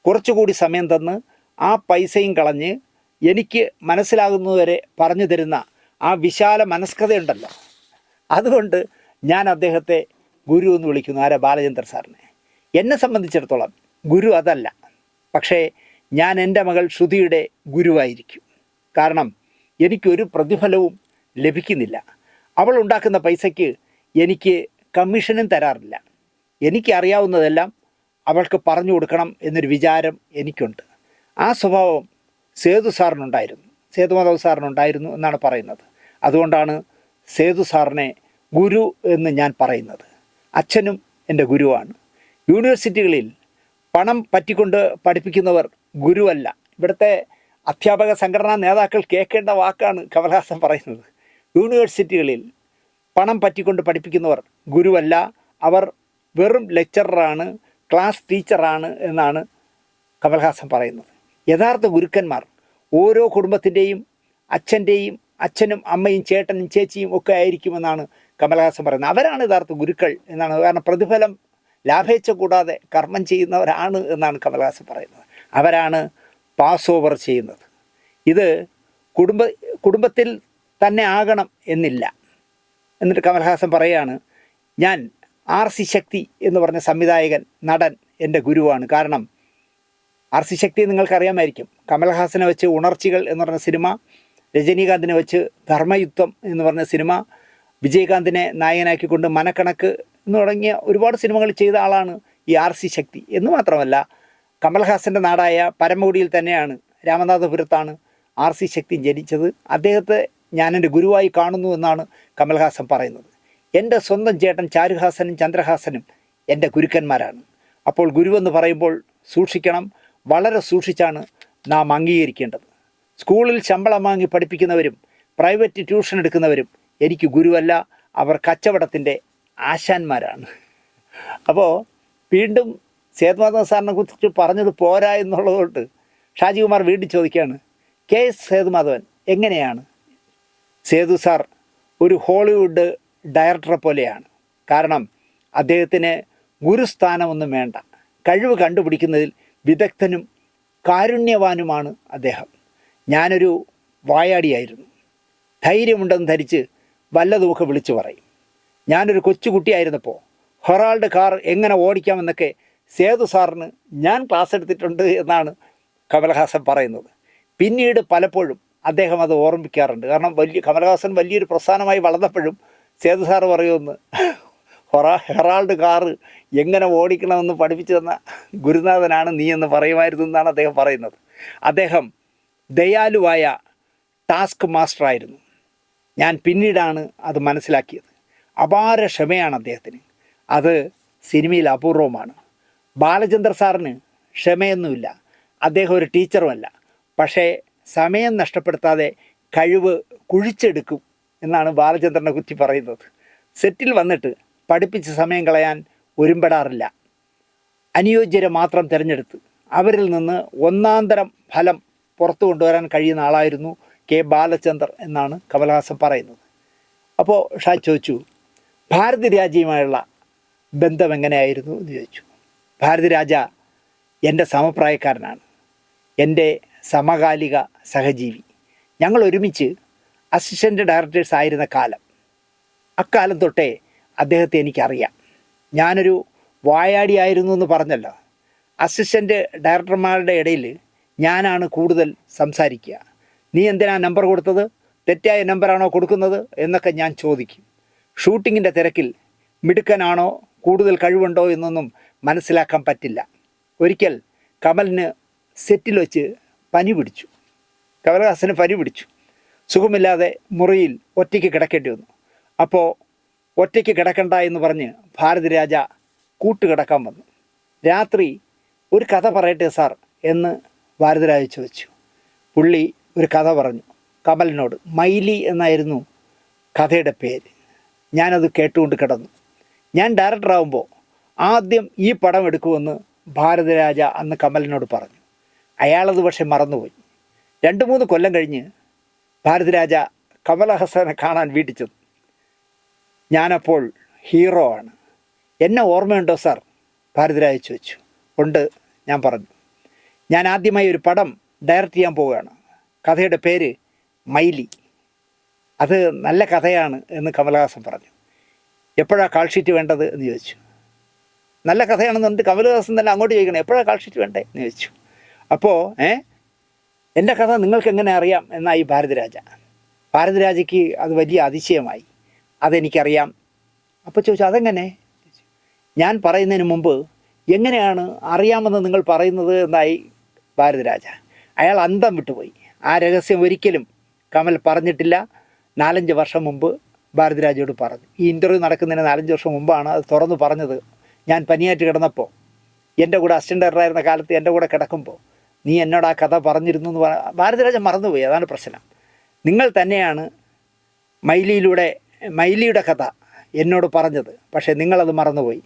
കുറച്ചുകൂടി സമയം തന്ന് ആ പൈസയും കളഞ്ഞ് എനിക്ക് മനസ്സിലാകുന്നതുവരെ പറഞ്ഞു തരുന്ന ആ വിശാല മനസ്കതയുണ്ടല്ലോ, അതുകൊണ്ട് ഞാൻ അദ്ദേഹത്തെ ഗുരു എന്ന് വിളിക്കുന്നു. ആരാ? ബാലചന്ദ്ര സാറിനെ. എന്നെ സംബന്ധിച്ചിടത്തോളം ഗുരു അതല്ല, പക്ഷേ ഞാൻ എൻ്റെ മകൾ ശ്രുതിയുടെ ഗുരുവായിരിക്കും. കാരണം എനിക്കൊരു പ്രതിഫലവും ലഭിക്കുന്നില്ല. അവൾ ഉണ്ടാക്കുന്ന പൈസയ്ക്ക് എനിക്ക് കമ്മീഷനും തരാറില്ല. എനിക്കറിയാവുന്നതെല്ലാം അവൾക്ക് പറഞ്ഞു കൊടുക്കണം എന്നൊരു വിചാരം എനിക്കുണ്ട്. ആ സ്വഭാവം സേതുമാധവ സാറിനുണ്ടായിരുന്നു എന്നാണ് പറയുന്നത്. അതുകൊണ്ടാണ് സേതു സാറിനെ ഗുരു എന്ന് ഞാൻ പറയുന്നത്. അച്ഛനും എൻ്റെ ഗുരുവാണ്. യൂണിവേഴ്സിറ്റികളിൽ പണം പറ്റിക്കൊണ്ട് പഠിപ്പിക്കുന്നവർ ഗുരുവല്ല. ഇവിടുത്തെ അധ്യാപക സംഘടനാ നേതാക്കൾ കേൾക്കേണ്ട വാക്കാണ് കമൽഹാസൻ പറയുന്നത്. യൂണിവേഴ്സിറ്റികളിൽ പണം പറ്റിക്കൊണ്ട് പഠിപ്പിക്കുന്നവർ ഗുരുവല്ല, അവർ വെറും ലെക്ചററാണ്, ക്ലാസ് ടീച്ചറാണ് എന്നാണ് കമൽഹാസൻ പറയുന്നത്. യഥാർത്ഥ ഗുരുക്കന്മാർ ഓരോ കുടുംബത്തിൻ്റെയും അച്ഛനും അമ്മയും ചേട്ടനും ചേച്ചിയും ഒക്കെ ആയിരിക്കുമെന്നാണ് കമൽഹാസൻ പറയുന്നത്. അവരാണ് യഥാർത്ഥ ഗുരുക്കൾ എന്നാണ്. കാരണം പ്രതിഫലം ലാഭേച്ഛ കൂടാതെ കർമ്മം ചെയ്യുന്നവരാണ് എന്നാണ് കമൽഹാസൻ പറയുന്നത്. അവരാണ് പാസ് ഓവർ ചെയ്യുന്നത്. ഇത് കുടുംബത്തിൽ തന്നെ ആകണം എന്നില്ല. എന്നിട്ട് കമൽഹാസൻ പറയുകയാണ്, ഞാൻ RC ശക്തി എന്ന് പറഞ്ഞ സംവിധായകൻ, നടൻ എൻ്റെ ഗുരുവാണ്. കാരണം RC ശക്തി നിങ്ങൾക്കറിയാമായിരിക്കും. കമൽഹാസനെ വെച്ച് ഉണർച്ചികൾ എന്ന് പറഞ്ഞ സിനിമ, രജനീകാന്തിനെ വെച്ച് ധർമ്മയുദ്ധം എന്ന് പറഞ്ഞ സിനിമ, വിജയകാന്തിനെ നായകനാക്കിക്കൊണ്ട് മനക്കണക്ക് എന്ന് തുടങ്ങിയ ഒരുപാട് സിനിമകൾ ചെയ്ത ആളാണ് ഈ RC ശക്തി. എന്ന് മാത്രമല്ല, കമൽഹാസൻ്റെ നാടായ പരമകുടിയിൽ തന്നെയാണ്, രാമനാഥപുരത്താണ് RC ശക്തി ജനിച്ചത്. അദ്ദേഹത്തെ ഞാൻ എൻ്റെ ഗുരുവായി കാണുന്നു എന്നാണ് കമൽഹാസൻ പറയുന്നത്. എൻ്റെ സ്വന്തം ചേട്ടൻ ചാരുഹാസനും ചന്ദ്രഹാസനും എൻ്റെ ഗുരുക്കന്മാരാണ്. അപ്പോൾ ഗുരുവെന്ന് പറയുമ്പോൾ സൂക്ഷിക്കണം, വളരെ സൂക്ഷിച്ചാണ് നാം അംഗീകരിക്കേണ്ടത്. സ്കൂളിൽ ശമ്പളം വാങ്ങി പഠിപ്പിക്കുന്നവരും പ്രൈവറ്റ് ട്യൂഷൻ എടുക്കുന്നവരും എനിക്ക് ഗുരുവല്ല, അവർ കച്ചവടത്തിൻ്റെ ആശാന്മാരാണ്. അപ്പോൾ വീണ്ടും സേതുമാധവൻ സാറിനെ കുറിച്ച് പറഞ്ഞത് പോരാ എന്നുള്ളതുകൊണ്ട് ഷാജികുമാർ വീണ്ടും ചോദിക്കുകയാണ്, KS സേതുമാധവൻ എങ്ങനെയാണ്? സേതു സാർ ഒരു ഹോളിവുഡ് ഡയറക്ടറെ പോലെയാണ്. കാരണം അദ്ദേഹത്തിന് ഗുരുസ്ഥാനമൊന്നും വേണ്ട, കഴിവ് കണ്ടുപിടിക്കുന്നതിൽ വിദഗ്ധനും കാരുണ്യവാനുമാണ് അദ്ദേഹം. ഞാനൊരു വായാടിയായിരുന്നു, ധൈര്യമുണ്ടെന്ന് ധരിച്ച് വല്ലതുമൊക്കെ വിളിച്ചു പറയും. ഞാനൊരു കൊച്ചുകുട്ടിയായിരുന്നപ്പോൾ ഹൊറാൾഡ് കാർ എങ്ങനെ ഓടിക്കാമെന്നൊക്കെ സേതു സാറിന് ഞാൻ ക്ലാസ് എടുത്തിട്ടുണ്ട് എന്നാണ് കമൽഹാസൻ പറയുന്നത്. പിന്നീട് പലപ്പോഴും അദ്ദേഹം അത് ഓർമ്മിക്കാറുണ്ട്. കാരണം കമൽഹാസൻ വലിയൊരു പ്രസ്ഥാനമായി വളർന്നപ്പോഴും സേതു സാറ് പറയുമെന്ന്, ഹെറാൾഡ് കാറ് എങ്ങനെ ഓടിക്കണമെന്ന് പഠിപ്പിച്ചു തന്ന ഗുരുനാഥനാണ് നീ എന്ന് പറയുമായിരുന്നു എന്നാണ് അദ്ദേഹം പറയുന്നത്. അദ്ദേഹം ദയാലുവായ ടാസ്ക് മാസ്റ്ററായിരുന്നു. ഞാൻ പിന്നീടാണ് അത് മനസ്സിലാക്കിയത്. അപാര ക്ഷമയാണ് അദ്ദേഹത്തിന്. അത് സിനിമയിൽ അപൂർവമാണ്. ബാലചന്ദ്ര സാറിന് ക്ഷമയൊന്നുമില്ല, അദ്ദേഹം ഒരു ടീച്ചറുമല്ല. പക്ഷേ സമയം നഷ്ടപ്പെടുത്താതെ കഴിവ് കുഴിച്ചെടുക്കും എന്നാണ് ബാലചന്ദ്രനെ കുറിച്ച് പറയുന്നത്. സെറ്റിൽ വന്നിട്ട് പഠിപ്പിച്ച് സമയം കളയാൻ ഒരുമ്പെടാറില്ല. അനുയോജ്യരെ മാത്രം തിരഞ്ഞെടുത്ത് അവരിൽ നിന്ന് ഒന്നാന്തരം ഫലം പുറത്തു കൊണ്ടുവരാൻ കഴിയുന്ന ആളായിരുന്നു ബാലചന്ദർ എന്നാണ് കമൽഹാസൻ പറയുന്നത്. അപ്പോൾ ഷാ ചോദിച്ചു, ഭാരതി രാജയുമായുള്ള ബന്ധം എങ്ങനെയായിരുന്നു എന്ന് ചോദിച്ചു. ഭാരതി രാജ എൻ്റെ സമപ്രായക്കാരനാണ്, എൻ്റെ സമകാലിക സഹജീവി. ഞങ്ങൾ ഒരുമിച്ച് അസിസ്റ്റൻ്റ് ഡയറക്ടേഴ്സ് ആയിരുന്ന കാലം, അക്കാലം തൊട്ടേ അദ്ദേഹത്തെ എനിക്കറിയാം. ഞാനൊരു വായാടിയായിരുന്നു എന്ന് പറഞ്ഞല്ലോ. അസിസ്റ്റൻ്റ് ഡയറക്ടർമാരുടെ ഇടയിൽ ഞാനാണ് കൂടുതൽ സംസാരിക്കുക. നീ എന്തിനാ നമ്പർ കൊടുത്തത്, തെറ്റായ നമ്പറാണോ കൊടുക്കുന്നത് എന്നൊക്കെ ഞാൻ ചോദിക്കും. ഷൂട്ടിങ്ങിൻ്റെ തിരക്കിൽ മിടുക്കനാണോ, കൂടുതൽ കഴിവുണ്ടോ എന്നൊന്നും മനസ്സിലാക്കാൻ പറ്റില്ല. ഒരിക്കൽ കമലിന് സെറ്റിൽ വെച്ച് പനി പിടിച്ചു. കമൽഹാസന് പനി പിടിച്ചു. സുഖമില്ലാതെ മുറിയിൽ ഒറ്റയ്ക്ക് കിടക്കേണ്ടി വന്നു. അപ്പോൾ ഒറ്റയ്ക്ക് കിടക്കണ്ട എന്ന് പറഞ്ഞ് ഭാരതി രാജ കൂട്ടുകിടക്കാൻ വന്നു. രാത്രി ഒരു കഥ പറയട്ടെ സാർ എന്ന് ഭാരതിരാജ ചോദിച്ചു. പുള്ളി ഒരു കഥ പറഞ്ഞു കമലിനോട്. മൈലി എന്നായിരുന്നു കഥയുടെ പേര്. ഞാനത് കേട്ടുകൊണ്ട് കിടന്നു. ഞാൻ ഡയറക്ടറാകുമ്പോൾ ആദ്യം ഈ പടം എടുക്കുമെന്ന് ഭാരതിരാജ അന്ന് കമലിനോട് പറഞ്ഞു. അയാളത് പക്ഷെ മറന്നുപോയി. 2-3 കൊല്ലം കഴിഞ്ഞ് ഭാരതിരാജ കമൽഹാസനെ കാണാൻ വീട്ടിൽ ചെന്നു. ഞാനപ്പോൾ ഹീറോ ആണ്. എന്നെ ഓർമ്മയുണ്ടോ സാർ, ഭാരതിരാജ ചോദിച്ചു. ഉണ്ട്, ഞാൻ പറഞ്ഞു. ഞാൻ ആദ്യമായി ഒരു പടം ഡയറക്റ്റ് ചെയ്യാൻ പോവുകയാണ്. കഥയുടെ പേര് മൈലി. അത് നല്ല കഥയാണ് എന്ന് കമൽഹാസൻ പറഞ്ഞു. എപ്പോഴാണ് കാൾ ഷീറ്റ് വേണ്ടത് എന്ന് ചോദിച്ചു. നല്ല കഥയാണെന്നുണ്ട് കമൽഹാസൻ തന്നെ അങ്ങോട്ട് ചോദിക്കണം, എപ്പോഴാണ് കാൾ ഷീറ്റ് വേണ്ടേ എന്ന് ചോദിച്ചു. അപ്പോൾ എൻ്റെ കഥ നിങ്ങൾക്ക് എങ്ങനെ അറിയാം എന്നായി ഭാരതിരാജ. ഭാരതിരാജയ്ക്ക് അത് വലിയ അതിശയമായി. അതെനിക്കറിയാം. അപ്പോൾ ചോദിച്ചു, അതെങ്ങനെ? ഞാൻ പറയുന്നതിന് മുമ്പ് എങ്ങനെയാണ് അറിയാമെന്ന് നിങ്ങൾ പറയുന്നത് എന്നായി ഭാരതിരാജ. അയാൾ അന്തം വിട്ടുപോയി. ആ രഹസ്യം ഒരിക്കലും കമൽ പറഞ്ഞിട്ടില്ല. 4-5 വർഷം മുമ്പ് ഭാരതിരാജയോട് പറഞ്ഞു. ഈ ഇൻ്റർവ്യൂ നടക്കുന്നതിന് 4-5 വർഷം മുമ്പാണ് അത് തുറന്നു പറഞ്ഞത്. ഞാൻ പനിയായിട്ട് കിടന്നപ്പോൾ, എൻ്റെ കൂടെ അസിസ്റ്റൻ്റ് ഡയറക്ടറായിരുന്ന കാലത്ത് എൻ്റെ കൂടെ കിടക്കുമ്പോൾ നീ എന്നോട് ആ കഥ പറഞ്ഞിരുന്നു എന്ന് ഭാരതിരാജൻ മറന്നുപോയി. അതാണ് പ്രശ്നം. നിങ്ങൾ തന്നെയാണ് മൈലിയുടെ കഥ എന്നോട് പറഞ്ഞത്, പക്ഷേ നിങ്ങളത് മറന്നുപോയി.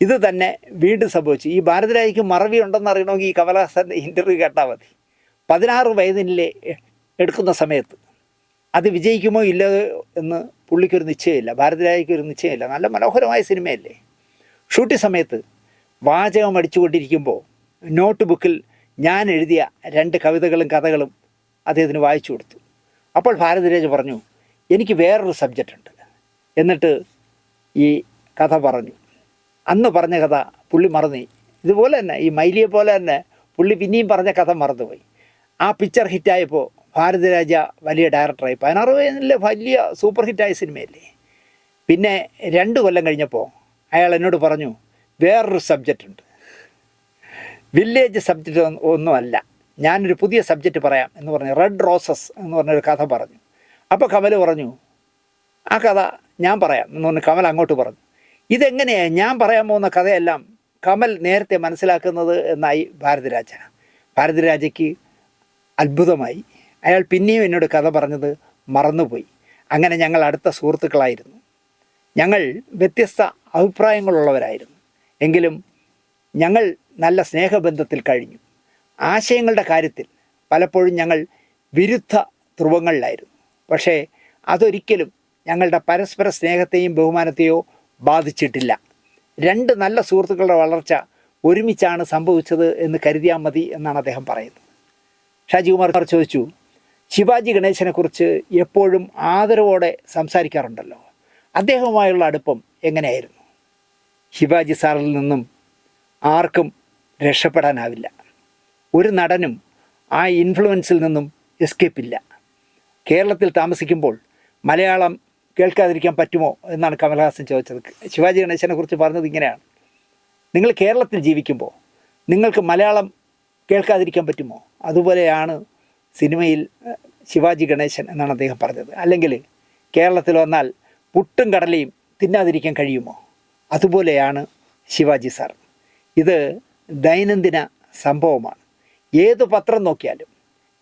ഇത് തന്നെ വീണ്ടും സംഭവിച്ചു. ഈ ഭാരതിരാജയ്ക്ക് മറവി ഉണ്ടെന്ന് അറിയണമെങ്കിൽ ഈ കമലഹാസൻ്റെ ഇൻ്റർവ്യൂ കേട്ടാൽ മതി. 16 വയതിനിലെ എടുക്കുന്ന സമയത്ത് അത് വിജയിക്കുമോ ഇല്ലയോ എന്ന് പുള്ളിക്കൊരു നിശ്ചയമില്ല, ഭാരതിരാജയ്ക്കൊരു നിശ്ചയമില്ല. നല്ല മനോഹരമായ സിനിമയല്ലേ. ഷൂട്ടിംഗ് സമയത്ത് വാചകം അടിച്ചുകൊണ്ടിരിക്കുമ്പോൾ നോട്ട് ബുക്കിൽ ഞാൻ എഴുതിയ 2 കവിതകളും കഥകളും അദ്ദേഹത്തിന് വായിച്ചു കൊടുത്തു. അപ്പോൾ ഭാരതിരാജ പറഞ്ഞു, എനിക്ക് വേറൊരു സബ്ജക്റ്റ് ഉണ്ട്. എന്നിട്ട് ഈ കഥ പറഞ്ഞു. അന്ന് പറഞ്ഞ കഥ പുള്ളി മറന്നു. ഇതുപോലെ തന്നെ ഈ മൈലിയെ പോലെ തന്നെ പുള്ളി പിന്നെയും പറഞ്ഞ കഥ മറന്നുപോയി. ആ പിക്ചർ ഹിറ്റായപ്പോൾ ഭാരതിരാജ വലിയ ഡയറക്ടറായി. 16 വയസ്സിലെ വലിയ സൂപ്പർ ഹിറ്റായ സിനിമയല്ലേ. പിന്നെ 2 കൊല്ലം കഴിഞ്ഞപ്പോൾ അയാൾ എന്നോട് പറഞ്ഞു, വേറൊരു സബ്ജക്റ്റ് ഉണ്ട്, വില്ലേജ് സബ്ജക്റ്റ് ഒന്നുമല്ല, ഞാനൊരു പുതിയ സബ്ജക്റ്റ് പറയാം എന്ന് പറഞ്ഞു. റെഡ് റോസസ് എന്ന് പറഞ്ഞൊരു കഥ പറഞ്ഞു. അപ്പോൾ കമൽ പറഞ്ഞു, ആ കഥ ഞാൻ പറയാം എന്ന് പറഞ്ഞ് കമൽ അങ്ങോട്ട് പറഞ്ഞു. ഇതെങ്ങനെയാണ് ഞാൻ പറയാൻ പോകുന്ന കഥയെല്ലാം കമൽ നേരത്തെ മനസ്സിലാക്കുന്നത് എന്നായി ഭാരതിരാജയ്ക്ക് അത്ഭുതമായി. അയാൾ പിന്നെയും എന്നോട് കഥ പറഞ്ഞത് മറന്നുപോയി. അങ്ങനെ ഞങ്ങൾ അടുത്ത സുഹൃത്തുക്കളായിരുന്നു. ഞങ്ങൾ വ്യത്യസ്ത അഭിപ്രായങ്ങളുള്ളവരായിരുന്നു. എങ്കിലും ഞങ്ങൾ നല്ല സ്നേഹബന്ധത്തിൽ കഴിഞ്ഞു. ആശയങ്ങളുടെ കാര്യത്തിൽ പലപ്പോഴും ഞങ്ങൾ വിരുദ്ധ ധ്രുവങ്ങളിലായിരുന്നു. പക്ഷേ അതൊരിക്കലും ഞങ്ങളുടെ പരസ്പര സ്നേഹത്തെയും ബഹുമാനത്തെയോ ബാധിച്ചിട്ടില്ല. 2 നല്ല സുഹൃത്തുക്കളുടെ വളർച്ച ഒരുമിച്ചാണ് സംഭവിച്ചത് എന്ന് കരുതിയാൽ മതി എന്നാണ് അദ്ദേഹം പറയുന്നത്. ഷാജികുമാർ ചോദിച്ചു, ശിവാജി ഗണേശനെക്കുറിച്ച് എപ്പോഴും ആദരവോടെ സംസാരിക്കാറുണ്ടല്ലോ, അദ്ദേഹവുമായുള്ള അടുപ്പം എങ്ങനെയായിരുന്നു? ശിവാജി സാറിൽ നിന്നും ആർക്കും രക്ഷപ്പെടാനാവില്ല. ഒരു നടനും ആ ഇൻഫ്ലുവൻസിൽ നിന്നും എസ്കേപ്പില്ല. കേരളത്തിൽ താമസിക്കുമ്പോൾ മലയാളം കേൾക്കാതിരിക്കാൻ പറ്റുമോ എന്നാണ് കമലഹാസൻ ചോദിച്ചത്. ശിവാജി ഗണേശനെ കുറിച്ച് പറഞ്ഞത് ഇങ്ങനെയാണ്, നിങ്ങൾ കേരളത്തിൽ ജീവിക്കുമ്പോൾ നിങ്ങൾക്ക് മലയാളം കേൾക്കാതിരിക്കാൻ പറ്റുമോ? അതുപോലെയാണ് സിനിമയിൽ ശിവാജി ഗണേശൻ എന്നാണ് അദ്ദേഹം പറഞ്ഞത്. അല്ലെങ്കിൽ കേരളത്തിൽ വന്നാൽ പുട്ടും കടലയും തിന്നാതിരിക്കാൻ കഴിയുമോ? അതുപോലെയാണ് ശിവാജി സാർ. ഇത് ദൈനംദിന സംഭവമാണ്. ഏത് പത്രം നോക്കിയാലും,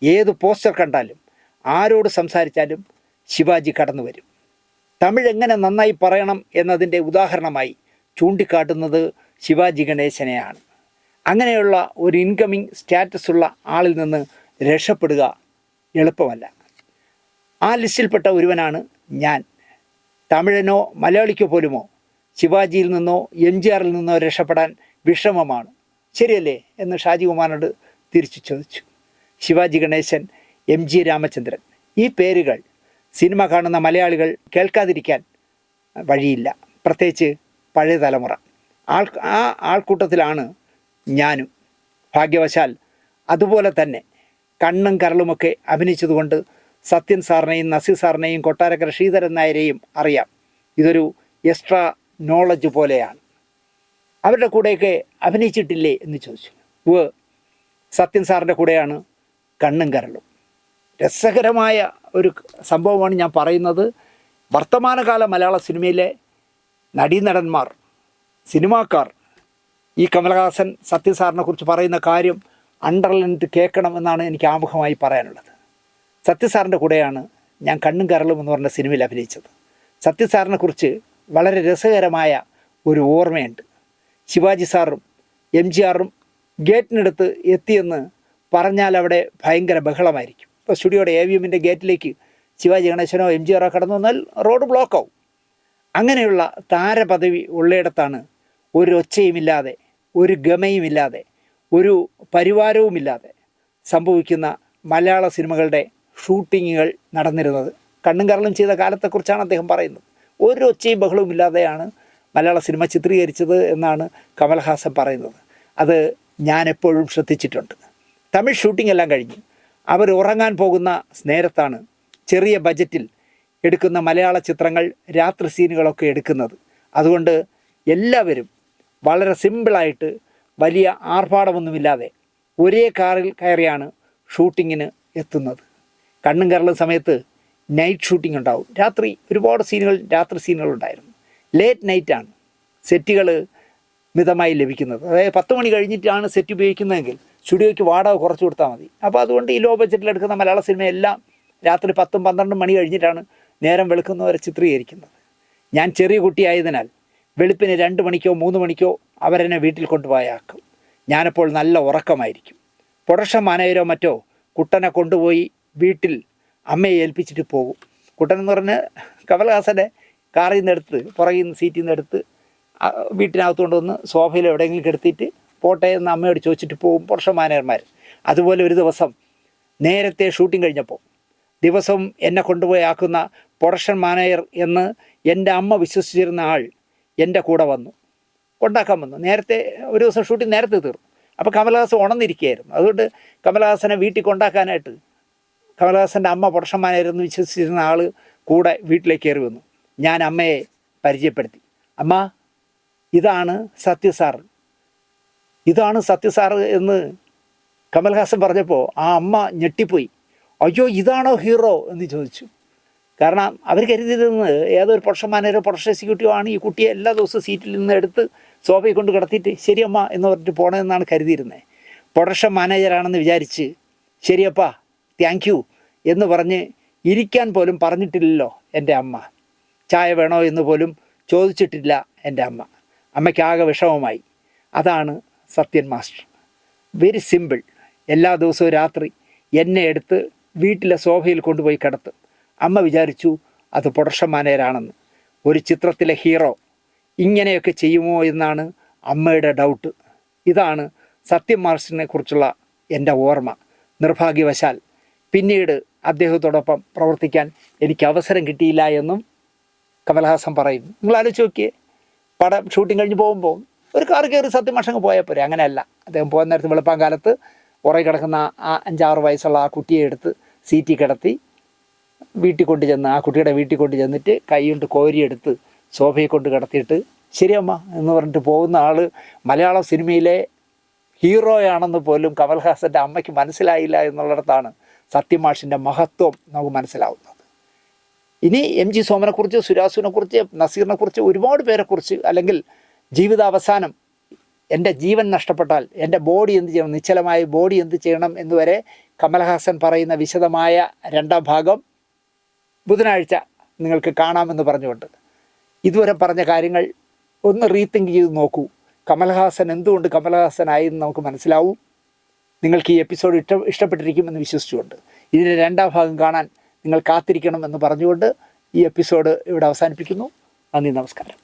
ഏത് പോസ്റ്റർ കണ്ടാലും, ആരോട് സംസാരിച്ചാലും ശിവാജി കടന്നു വരും. തമിഴ് എങ്ങനെ നന്നായി പറയണം എന്നതിൻ്റെ ഉദാഹരണമായി ചൂണ്ടിക്കാട്ടുന്നത് ശിവാജി ഗണേശനെയാണ്. അങ്ങനെയുള്ള ഒരു ഇൻകമിങ് സ്റ്റാറ്റസുള്ള ആളിൽ നിന്ന് രക്ഷപ്പെടുക എളുപ്പമല്ല. ആ ലിസ്റ്റിൽപ്പെട്ട ഒരുവനാണ് ഞാൻ. തമിഴനോ മലയാളിക്കോ പോലുമോ ശിവാജിയിൽ നിന്നോ MGRൽ നിന്നോ രക്ഷപ്പെടാൻ വിഷമമാണ്, ശരിയല്ലേ എന്ന് ഷാജികുമാറിനോട് തിരിച്ചു ചോദിച്ചു. ശിവാജി ഗണേശൻ, MG രാമചന്ദ്രൻ, ഈ പേരുകൾ സിനിമ കാണുന്ന മലയാളികൾ കേൾക്കാതിരിക്കാൻ വഴിയില്ല, പ്രത്യേകിച്ച് പഴയ തലമുറ. ആ ആൾക്കൂട്ടത്തിലാണ് ഞാനും. ഭാഗ്യവശാൽ അതുപോലെ തന്നെ കണ്ണും കരളുമൊക്കെ അഭിനയിച്ചതുകൊണ്ട് സത്യൻ സാറിനെയും നസീർ സാറിനെയും കൊട്ടാരക്കര ശ്രീധരൻ നായരെയും അറിയാം. ഇതൊരു എക്സ്ട്രാ നോളജ് പോലെയാണ്. അവരുടെ കൂടെയൊക്കെ അഭിനയിച്ചിട്ടില്ലേ എന്ന് ചോദിച്ചു. സത്യൻ സാറിൻ്റെ കൂടെയാണ് കണ്ണും കരളും. രസകരമായ ഒരു സംഭവമാണ് ഞാൻ പറയുന്നത്. വർത്തമാനകാല മലയാള സിനിമയിലെ നടീനടന്മാർ, സിനിമാക്കാർ ഈ കമലഹാസൻ സത്യൻ സാറിനെ കുറിച്ച് പറയുന്ന കാര്യം അണ്ടർലൈനിട്ട് കേൾക്കണം എന്നാണ് എനിക്ക് ആമുഖമായി പറയാനുള്ളത്. സത്യൻ സാറിൻ്റെ കൂടെയാണ് ഞാൻ കണ്ണും കരളും എന്ന് പറഞ്ഞ സിനിമയിൽ അഭിനയിച്ചത്. സത്യൻ സാറിനെ കുറിച്ച് വളരെ രസകരമായ ഒരു ഓർമ്മയുണ്ട്. ശിവാജി സാറും MGRും ഗേറ്റിനടുത്ത് എത്തിയെന്ന് പറഞ്ഞാൽ അവിടെ ഭയങ്കര ബഹളമായിരിക്കും. ഇപ്പോൾ സ്റ്റുഡിയോയുടെ AVMൻ്റെ ഗേറ്റിലേക്ക് ശിവാജി ഗണേശനോ MGRോ കടന്നു വന്നാൽ റോഡ് ബ്ലോക്കാവും. അങ്ങനെയുള്ള താരപദവി ഉള്ളയിടത്താണ് ഒരു ഒച്ചയുമില്ലാതെ, ഒരു ഗമയുമില്ലാതെ, ഒരു പരിവാരവുമില്ലാതെ സംഭവിക്കുന്ന മലയാള സിനിമകളുടെ ഷൂട്ടിങ്ങുകൾ നടന്നിരുന്നത്. കണ്ണും കരളും ചെയ്ത കാലത്തെക്കുറിച്ചാണ് അദ്ദേഹം പറയുന്നത്. ഒരു ഒച്ചയും ബഹളവും ഇല്ലാതെയാണ് മലയാള സിനിമ ചിത്രീകരിച്ചത് എന്നാണ് കമലഹാസൻ പറയുന്നത്. അത് ഞാൻ എപ്പോഴും ശ്രദ്ധിച്ചിട്ടുണ്ട്. തമിഴ് ഷൂട്ടിംഗ് എല്ലാം കഴിഞ്ഞ് അവർ ഉറങ്ങാൻ പോകുന്ന നേരത്താണ് ചെറിയ ബജറ്റിൽ എടുക്കുന്ന മലയാള ചിത്രങ്ങൾ രാത്രി സീനുകളൊക്കെ എടുക്കുന്നത്. അതുകൊണ്ട് എല്ലാവരും വളരെ സിമ്പിളായിട്ട് വലിയ ആർഭാടമൊന്നുമില്ലാതെ ഒരേ കാറിൽ കയറിയാണ് ഷൂട്ടിങ്ങിന് എത്തുന്നത്. കണ്ണും കരളും സമയത്ത് നൈറ്റ് ഷൂട്ടിംഗ് ഉണ്ടാവും. രാത്രി ഒരുപാട് രാത്രി സീനുകളുണ്ടായിരുന്നു. ലേറ്റ് നൈറ്റാണ് സെറ്റുകൾ മിതമായി ലഭിക്കുന്നത്. അതായത് 10 മണി കഴിഞ്ഞിട്ടാണ് സെറ്റ് ഉപയോഗിക്കുന്നതെങ്കിൽ സ്റ്റുഡിയോയ്ക്ക് വാടക കുറച്ച് കൊടുത്താൽ മതി. അപ്പോൾ അതുകൊണ്ട് ഈ ലോ ബഡ്ജറ്റിൽ എടുക്കുന്ന മലയാള സിനിമയെല്ലാം രാത്രി 10-12 മണി കഴിഞ്ഞിട്ടാണ് നേരം വെളുക്കുന്നവരെ ചിത്രീകരിക്കുന്നത്. ഞാൻ ചെറിയ കുട്ടിയായതിനാൽ വെളുപ്പിന് 2 മണിക്കോ 3 മണിക്കോ അവരെന്നെ വീട്ടിൽ കൊണ്ടുപോയാക്കും. ഞാനപ്പോൾ നല്ല ഉറക്കമായിരിക്കും. പ്രൊഡക്ഷൻ മാനേജരോ മറ്റോ കുട്ടനെ കൊണ്ടുപോയി വീട്ടിൽ അമ്മയെ ഏൽപ്പിച്ചിട്ട് പോകും. കുട്ടൻ എന്ന് പറഞ്ഞ് കമൽഹാസനെ കാറിൽ നിന്ന് എടുത്ത് പുറകിൽ നിന്ന് സീറ്റിൽ നിന്ന് എടുത്ത് വീട്ടിനകത്ത് കൊണ്ടുവന്ന് സോഫയിൽ എവിടെയെങ്കിലും കിടത്തിയിട്ട് പോട്ടെ എന്ന് അമ്മയോട് ചോദിച്ചിട്ട് പോകും പ്രൊഡക്ഷൻ മാനേജർമാർ. അതുപോലെ ഒരു ദിവസം നേരത്തെ ഷൂട്ടിംഗ് കഴിഞ്ഞപ്പോൾ ദിവസവും എന്നെ കൊണ്ടുപോയി ആക്കുന്ന പ്രൊഡക്ഷൻ മാനേജർ എന്ന് എൻ്റെ അമ്മ വിശ്വസിച്ചിരുന്ന ആൾ എൻ്റെ കൂടെ വന്നു, കൊണ്ടാക്കാൻ വന്നു. നേരത്തെ ഒരു ദിവസം ഷൂട്ടിംഗ് നേരത്തെ തീർന്നു. അപ്പോൾ കമൽഹാസൻ ഉണർന്നിരിക്കുകയായിരുന്നു. അതുകൊണ്ട് കമൽഹാസനെ വീട്ടിൽ കൊണ്ടാക്കാനായിട്ട് കമൽഹാസൻ്റെ അമ്മ പ്രൊഡക്ഷൻ മാനേജർ എന്ന് വിശ്വസിച്ചിരുന്ന ആൾ കൂടെ വീട്ടിലേക്ക് കയറി വന്നു. ഞാൻ അമ്മയെ പരിചയപ്പെടുത്തി. അമ്മ, ഇതാണ് സത്യ സാർ എന്ന് കമൽഹാസൻ പറഞ്ഞപ്പോൾ ആ അമ്മ ഞെട്ടിപ്പോയി. അയ്യോ, ഇതാണോ ഹീറോ എന്ന് ചോദിച്ചു. കാരണം അവർ കരുതിയിരുന്നത് ഏതൊരു പ്രൊഡക്ഷൻ മാനേജറോ പ്രൊഡക്ഷൻ എക്സിക്യൂട്ടീവോ ആണ് ഈ കുട്ടിയെ എല്ലാ ദിവസവും സീറ്റിൽ നിന്ന് എടുത്ത് സോഫയിൽ കൊണ്ട് കിടത്തിയിട്ട് ശരിയമ്മ എന്ന് പറഞ്ഞിട്ട് പോകണമെന്നാണ് കരുതിയിരുന്നത്. പ്രൊഡക്ഷൻ മാനേജറാണെന്ന് വിചാരിച്ച് ശരിയപ്പാ താങ്ക് യു എന്ന് പറഞ്ഞ് ഇരിക്കാൻ പോലും പറഞ്ഞിട്ടില്ലല്ലോ എൻ്റെ അമ്മ. ചായ വേണോ എന്ന് പോലും ചോദിച്ചിട്ടില്ല എൻ്റെ അമ്മ. അമ്മയ്ക്കാകെ വിഷമമായി. അതാണ് സത്യൻ മാസ്റ്റർ. Very simple. എല്ലാ ദിവസവും രാത്രി എന്നെ എടുത്ത് വീട്ടിലെ സോഫയിൽ കൊണ്ടുപോയി കിടത്തും. അമ്മ വിചാരിച്ചു അത് പ്രൊഡക്ഷൻ മാനേജറാണെന്ന്. ഒരു ചിത്രത്തിലെ ഹീറോ ഇങ്ങനെയൊക്കെ ചെയ്യുമോ എന്നാണ് അമ്മയുടെ ഡൗട്ട്. ഇതാണ് സത്യൻ മാസ്റ്ററിനെ കുറിച്ചുള്ള എൻ്റെ ഓർമ്മ. നിർഭാഗ്യവശാൽ പിന്നീട് അദ്ദേഹത്തോടൊപ്പം പ്രവർത്തിക്കാൻ എനിക്ക് അവസരം കിട്ടിയില്ല എന്നും കമൽഹാസൻ പറയുന്നു. നിങ്ങൾ ആലോചിച്ച് നോക്കിയേ, പടം ഷൂട്ടിംഗ് കഴിഞ്ഞ് പോകുമ്പോൾ ഒരു കാർ കയറി സത്യം മാഷങ്ങ് പോയാൽ പോരെ. അങ്ങനെയല്ല. അദ്ദേഹം പോകുന്ന നേരത്ത് വെളുപ്പാൻ കാലത്ത് ഉറങ്ങി കിടക്കുന്ന ആ 5-6 വയസ്സുള്ള ആ കുട്ടിയെ എടുത്ത് സീറ്റിൽ കിടത്തി വീട്ടിൽ കൊണ്ട് ചെന്ന് ആ കുട്ടിയുടെ വീട്ടിൽ കൊണ്ട് ചെന്നിട്ട് കൈ കൊണ്ട് കോരിയെടുത്ത് സോഫയെ കൊണ്ട് കിടത്തിയിട്ട് ശരിയമ്മ എന്ന് പറഞ്ഞിട്ട് പോകുന്ന ആൾ മലയാള സിനിമയിലെ ഹീറോയാണെന്ന് പോലും കമൽഹാസൻ്റെ അമ്മയ്ക്ക് മനസ്സിലായില്ല എന്നുള്ളിടത്താണ് സത്യമാഷിൻ്റെ മഹത്വം നമുക്ക് മനസ്സിലാവുന്നത്. ഇനി എം ജി സോമനെക്കുറിച്ച്, സുരാസുവിനെക്കുറിച്ച്, നസീറിനെക്കുറിച്ച്, ഒരുപാട് പേരെക്കുറിച്ച്, അല്ലെങ്കിൽ ജീവിതാവസാനം എൻ്റെ ജീവൻ നഷ്ടപ്പെട്ടാൽ എൻ്റെ ബോഡി എന്ത് ചെയ്യണം, നിശ്ചലമായ ബോഡി എന്ത് ചെയ്യണം എന്നുവരെ കമൽഹാസൻ പറയുന്ന വിശദമായ 2ാം ഭാഗം ബുധനാഴ്ച നിങ്ങൾക്ക് കാണാമെന്ന് പറഞ്ഞുകൊണ്ട് ഇതുവരെ പറഞ്ഞ കാര്യങ്ങൾ ഒന്ന് റീതിങ്ക് ചെയ്ത് നോക്കൂ. കമൽഹാസൻ എന്തുകൊണ്ട് കമൽഹാസനായി എന്ന് നമുക്ക് മനസ്സിലാവും. നിങ്ങൾക്ക് ഈ എപ്പിസോഡ് ഇഷ്ടപ്പെട്ടിരിക്കുമെന്ന് വിശ്വസിച്ചുകൊണ്ട് ഇതിൻ്റെ 2ാം ഭാഗം കാണാൻ നിങ്ങൾ കാത്തിരിക്കണം എന്ന് പറഞ്ഞുകൊണ്ട് ഈ എപ്പിസോഡ് ഇവിടെ അവസാനിപ്പിക്കുന്നു. നന്ദി, നമസ്കാരം.